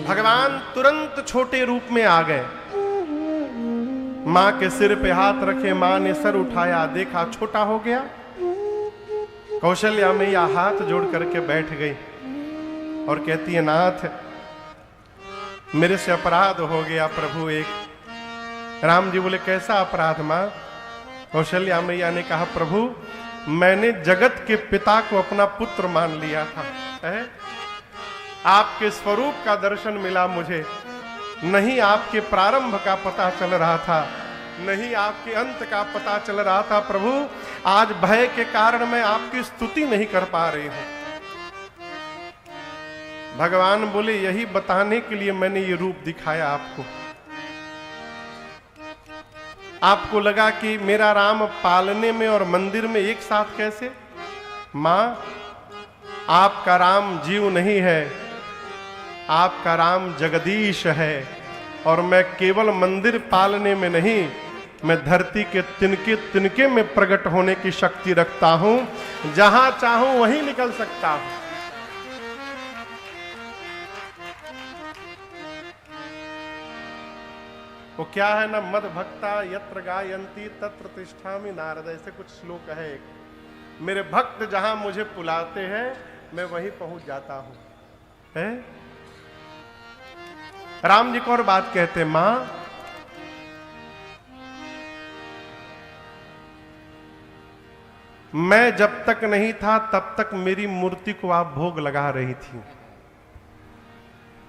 भगवान तुरंत छोटे रूप में आ गए। मां के सिर पे हाथ रखे, मां ने सर उठाया, देखा छोटा हो गया। कौशल्या मैया हाथ जोड़ करके बैठ गई और कहती है, नाथ मेरे से अपराध हो गया प्रभु एक। राम जी बोले, कैसा अपराध मां? कौशल्या मैया ने कहा, प्रभु मैंने जगत के पिता को अपना पुत्र मान लिया था, है? आपके स्वरूप का दर्शन मिला मुझे, नहीं आपके प्रारंभ का पता चल रहा था, नहीं आपके अंत का पता चल रहा था। प्रभु आज भय के कारण मैं आपकी स्तुति नहीं कर पा रही हूं। भगवान बोले, यही बताने के लिए मैंने ये रूप दिखाया आपको। आपको लगा कि मेरा राम पालने में और मंदिर में एक साथ कैसे? मां, आपका राम जीव नहीं है, आपका राम जगदीश है। और मैं केवल मंदिर पालने में नहीं, मैं धरती के तिनके तिनके में प्रकट होने की शक्ति रखता हूं। जहां चाहूं वहीं निकल सकता हूं। वो क्या है ना, मद भक्ता यत्र गायंती तत्र तिष्ठामि नारद, ऐसे कुछ श्लोक है एक। मेरे भक्त जहां मुझे बुलाते हैं मैं वहीं पहुंच जाता हूं, है? राम जी को और बात कहते, मां मैं जब तक नहीं था तब तक मेरी मूर्ति को आप भोग लगा रही थी,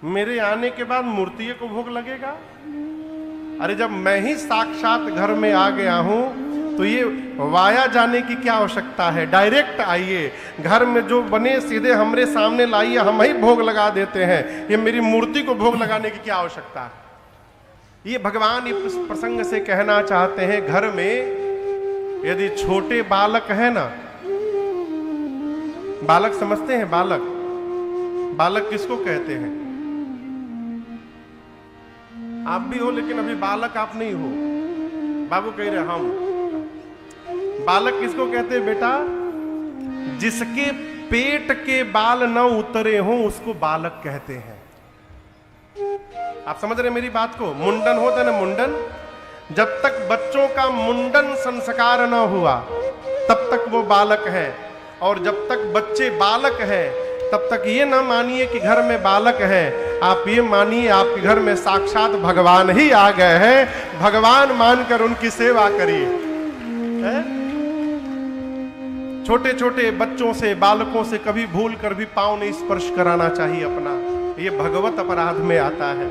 मेरे आने के बाद मूर्ति को भोग लगेगा? अरे जब मैं ही साक्षात घर में आ गया हूं तो ये वाया जाने की क्या आवश्यकता है? डायरेक्ट आइए, घर में जो बने सीधे हमरे सामने लाइए, हम ही भोग लगा देते हैं। ये मेरी मूर्ति को भोग लगाने की क्या आवश्यकता है? ये भगवान इस प्रसंग से कहना चाहते हैं, घर में यदि छोटे बालक है ना, बालक समझते हैं? बालक, बालक किसको कहते हैं? आप भी हो, लेकिन अभी बालक आप नहीं हो। बाबू कह रहे हम। बालक किसको कहते हैं बेटा? जिसके पेट के बाल न उतरे हो उसको बालक कहते हैं। आप समझ रहे मेरी बात को? मुंडन होता है ना, मुंडन, जब तक बच्चों का मुंडन संस्कार न हुआ तब तक वो बालक है, और जब तक बच्चे बालक हैं तब तक ये ना मानिए कि घर में बालक है, आप ये मानिए आपके घर में साक्षात भगवान ही आ गए हैं। भगवान मानकर उनकी सेवा करिए। छोटे छोटे बच्चों से, बालकों से कभी भूल कर भी पांव नहीं स्पर्श कराना चाहिए अपना, ये भगवत अपराध में आता है।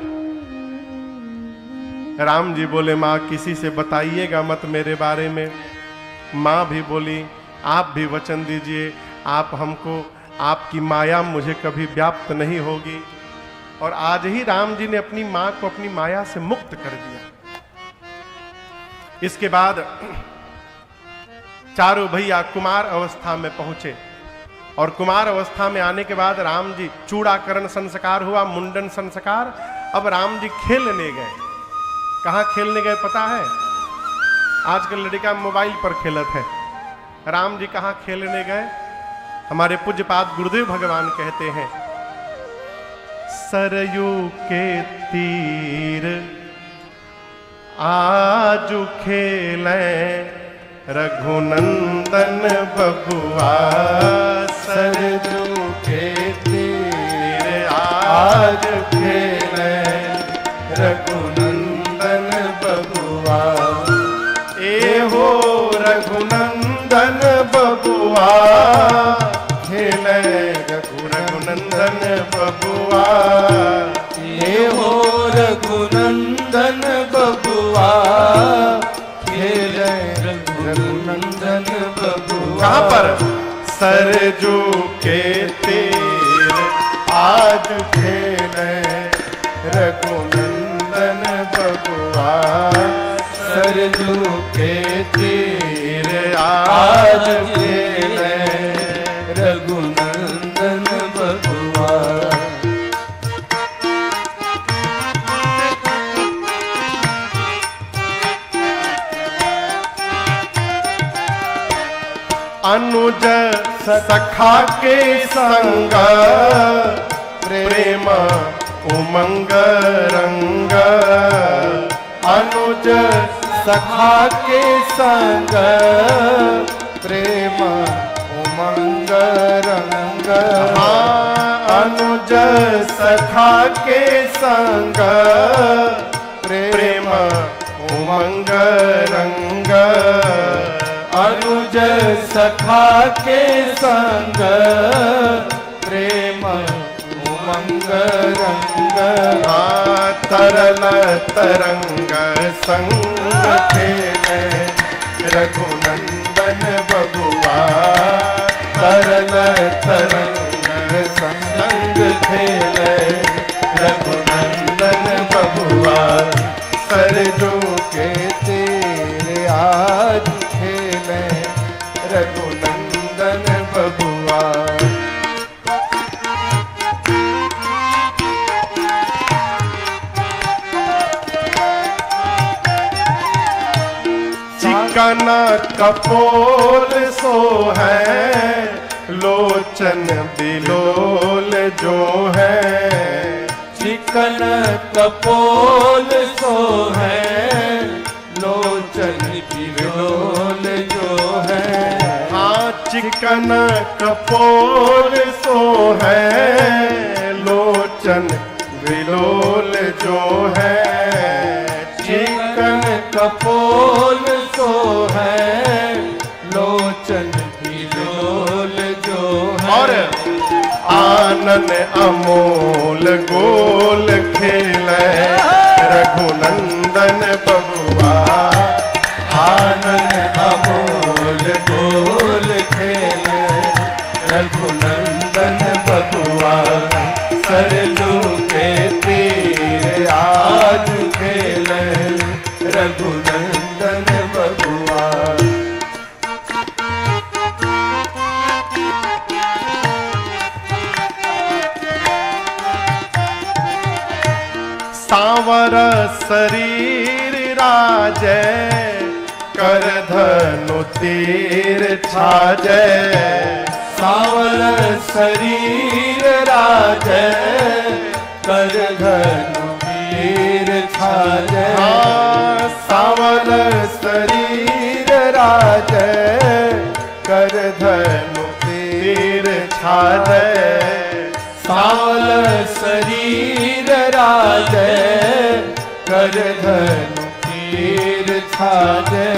राम जी बोले माँ किसी से बताइएगा मत मेरे बारे में। माँ भी बोली आप भी वचन दीजिए, आप हमको, आपकी माया मुझे कभी व्याप्त नहीं होगी। और आज ही राम जी ने अपनी मां को अपनी माया से मुक्त कर दिया। इसके बाद चारों भैया कुमार अवस्था में पहुंचे, और कुमार अवस्था में आने के बाद राम जी, चूड़ाकरण संस्कार हुआ, मुंडन संस्कार। अब राम जी खेलने गए। कहां खेलने गए पता है? आजकल लड़का मोबाइल पर खेलत है। राम जी कहां खेलने गए? हमारे पूज्यपाद गुरुदेव भगवान कहते हैं, सरयू के तीर आजू खेलें रघुनंदन बबुआ। सरयू के तीर आज खेलें रघुनंदन बबुआ। ए हो रघुनंदन बबुआ, खेले रघुनंदन बबुआ। ये हो रघुनंदन बबुआ, खेले रघुनंदन बबुआ। कहां पर? सरजू के तीर आज खेले रघुनंदन बबुआ। सरजू के तीर आज खेले रघुनंदन बबुआ। अनुज सखा के संग प्रेम उमंग रंग। अनुज सखा के संग प्रेम उमंग रंग। अनुज सखा के संग प्रेम उमंग रंग। अनुज सखा के संग प्रेम उमंग रंग। तरल तरंग संग खेले रघुनंदन बबुआ। तरल तरंग संग खेले रघुनंदन बबुआ। सरजू के तीर आज खेले रघुनंदन बबुआ। चिकन कपोल सो है, लोचन बिलोल जो है। चिकन कपोल सो है, लोचन बिलोल जो है। हाँ चिकन कपोल सो है, लोचन बिलोल जो है। चिकन कपोल सो है, लोचन आनन अमोल गोल खेले रघुनंदन बबुआ। आनन अमोल गोल खेले रघुनंदन बबुआ। सरजू के तीर आज खेले रघुनंदन बबुआ। सांवर शरीर राजै कर धनु तीर छाजै। सांवर शरीर राजै कर धनु तीर छाजै। सांवर शरीर राजै कर धनु तीर छाजै। सांवर शरीर राजै कर धनु तीर छाजै।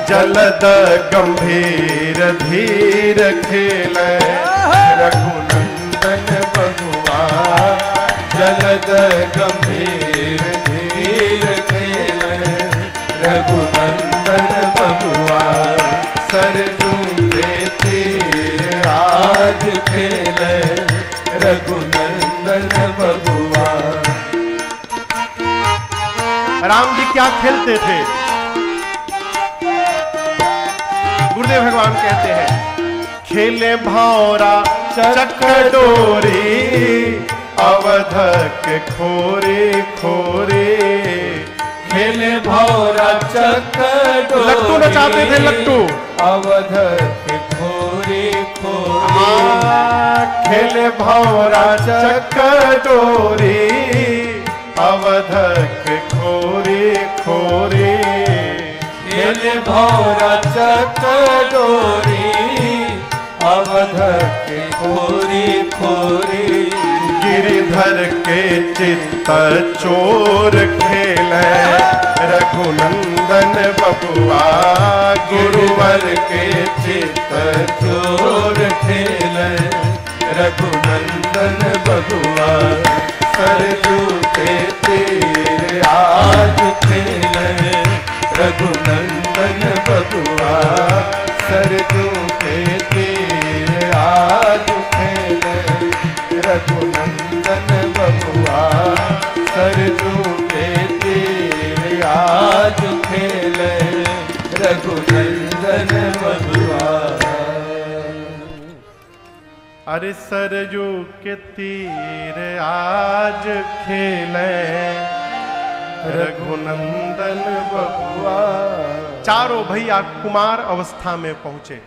जलद गंभीर धीर खेले रघुनंदन बबुआ। जलद गंभीर धीर खेले रघुनंदन बबुआ। सरजू के तीर आज खेले रघुनंदन बबुआ। राम जी क्या खेलते थे? गुरुदेव भगवान कहते हैं खेले भौरा चकडोरी अवध के खोरे खोरे। खेले भौरा चकडोरी लट्टू नचाते थे लट्टू। अवध के खोरे खोरे। खेले भौरा चकडोरी अवध के खोरे खोरे। खेले भौरा चकडोरी अवध के खोरी खोरी। गिरिधर के चित्त चोर खेले रघुनंदन बबुआ। गुरुवर के चित्त चोर खेले रघुनंदन बबुआ। सरजू के तीर आज खेले रघुनंदन बबुआ। सरजू के तीर आज खेले रघुनंदन बबुआ। सरजू के तीर आज खेले रघुनंदन बबुआ। अरे सरजू के तीर आज खेले रघुनंदन बबुआ। चारों भैया कुमार अवस्था में पहुंचे।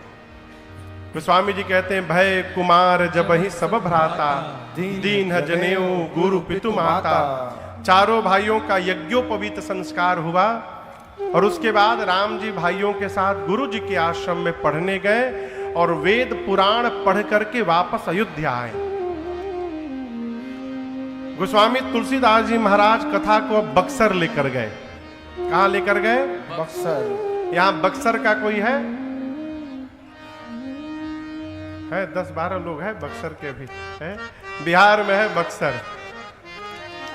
गोस्वामी जी कहते हैं भय कुमार जब ही सब भ्राता दीन जनेऊ गुरु पितु माता। चारों भाइयों का यज्ञोपवीत संस्कार हुआ और उसके बाद राम जी भाइयों के साथ गुरु जी के आश्रम में पढ़ने गए और वेद पुराण पढ़ करके वापस अयोध्या आए। गोस्वामी तुलसीदास जी महाराज कथा को अब बक्सर लेकर गए। कहां लेकर गए? बक्सर। यहां बक्सर का कोई है 10-12 लोग हैं बक्सर के भी है। बिहार में है बक्सर,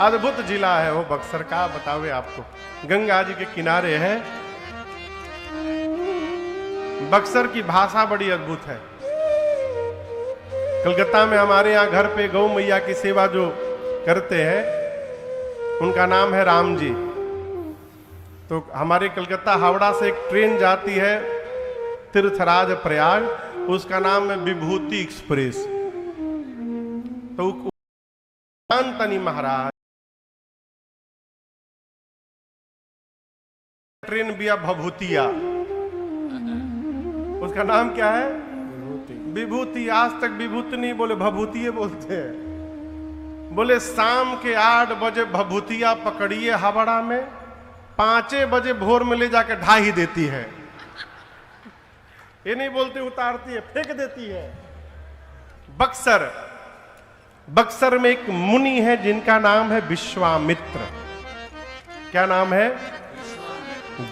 अद्भुत जिला है वो बक्सर का। बतावे आपको, गंगा जी के किनारे है। बक्सर की भाषा बड़ी अद्भुत है। कलकत्ता में हमारे यहाँ घर पे गौ मैया की सेवा जो करते हैं उनका नाम है राम जी। तो हमारे कलकत्ता हावड़ा से एक ट्रेन जाती है तीर्थराज प्रयाग, उसका नाम है विभूति एक्सप्रेस। तो तनी महाराज ट्रेन बिया भभूतिया, उसका नाम क्या है? विभूति। आज तक विभूति नहीं बोले, भभूतिये बोलते हैं। बोले शाम के 8 बजे भभूतिया पकड़िए हावड़ा में, 5 बजे भोर में ले जाकर ढा ही देती है। ये नहीं बोलते उतारती है, फेंक देती है। बक्सर, बक्सर में एक मुनि है जिनका नाम है विश्वामित्र। क्या नाम है?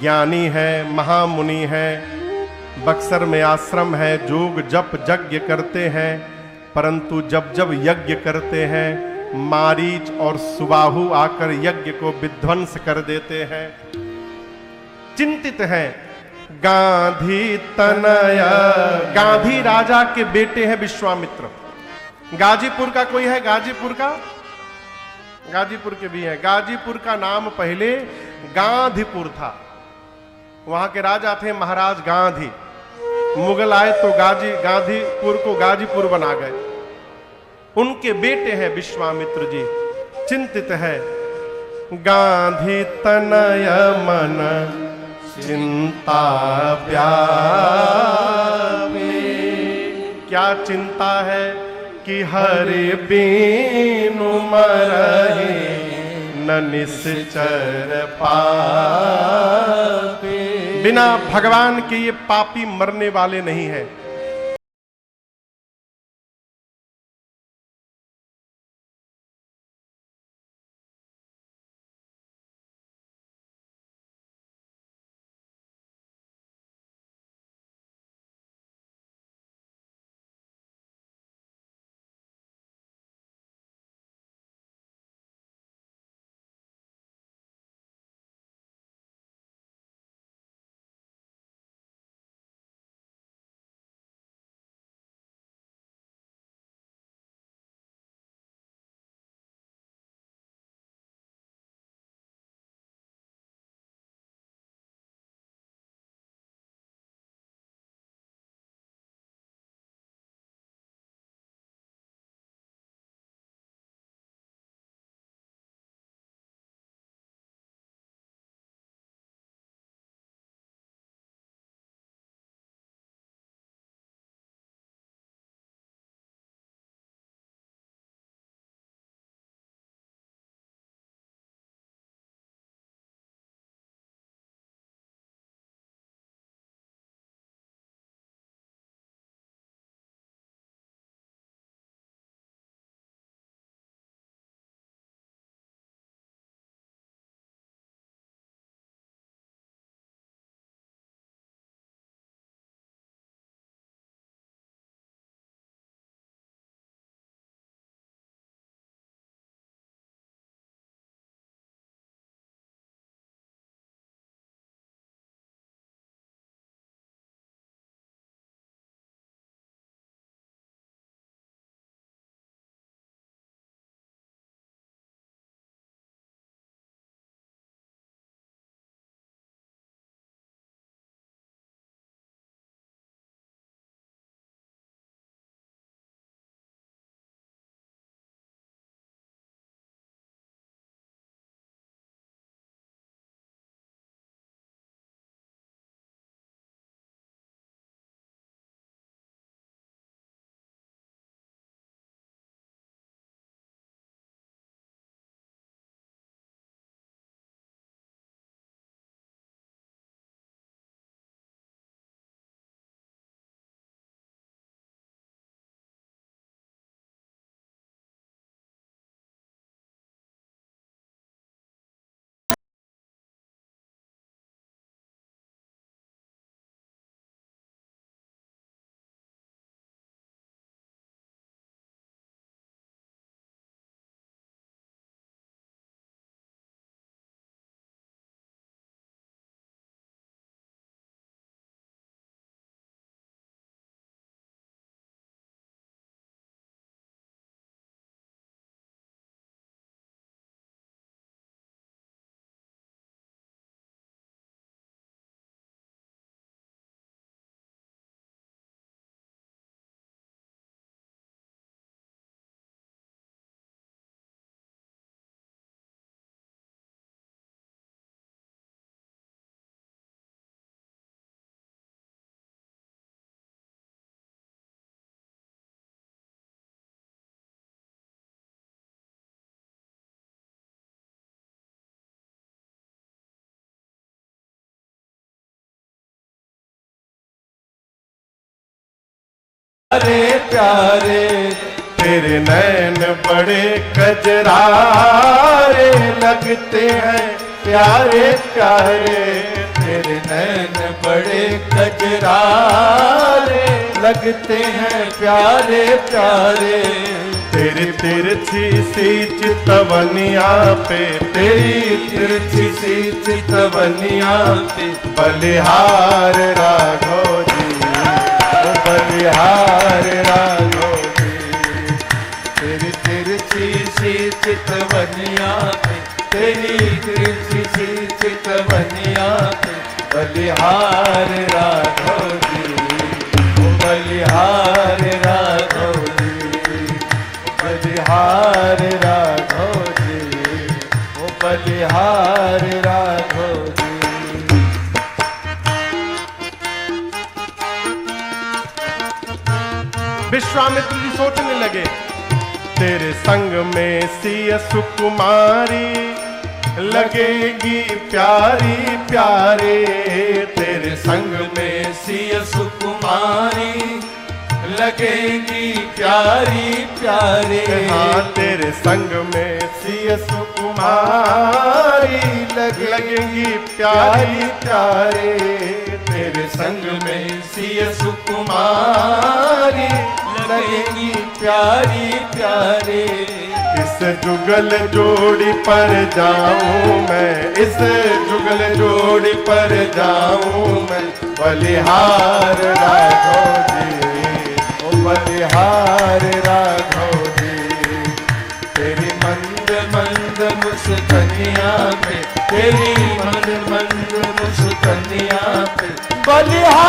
ज्ञानी है, महामुनि है। बक्सर में आश्रम है, जोग जप यज्ञ करते हैं, परंतु जब जब यज्ञ करते हैं मारीच और सुबाहु आकर यज्ञ को विध्वंस कर देते हैं। चिंतित हैं। गांधी तनया, गांधी राजा के बेटे हैं विश्वामित्र। गाजीपुर का कोई है? गाजीपुर का? गाजीपुर के भी हैं। गाजीपुर का नाम पहले गांधीपुर था। वहां के राजा थे महाराज गांधी। मुगल आए तो गांधीपुर को गाजीपुर बना गए। उनके बेटे हैं विश्वामित्र जी। चिंतित है। गांधी तनय मन चिंता व्यापी। क्या चिंता है? कि हरि बीनु मरहि न निश्चर पापी। बिना भगवान के ये पापी मरने वाले नहीं है। अरे प्यारे तेरे नैन बड़े कजरारे लगते हैं, प्यारे प्यारे तेरे नैन बड़े कजरारे लगते हैं प्यारे प्यारे। तेरी तिरछी सी चितवनिया पे, तेरी तिरछी सी चितवनिया पे, बलिहार राघव जी, ओ बलिहार राघव जी। तेरी तिरछी सी चितवनिया पे, तेरी तिरछी सी चितवनिया पे, बलिहार राघव जी, ओ बलिहार राघव जी, बलिहार राघव जी, ओ बलिहार राघव जी। विश्वामित्र जी सोचने लगे, तेरे संग में सिय सुकुमारी लगेगी प्यारी प्यारे। तेरे संग में सिय सुकुमारी लगेगी प्यारी प्यारे। हाँ, तेरे संग में सिय सुकुमारी लगेगी प्यारी प्यारे। तेरे संग में सिय सुकुमारी लगेगी प्यारी प्यारे। इस जुगल जोड़ी पर जाऊं मैं, इस जुगल जोड़ी पर जाऊं मैं, बलिहार राघव जी, ओ बलिहार राघव जी। तेरी मंद मंद मुस्कनिया पे, तेरी मंद मंद मुस्कनिया पे, बलिहार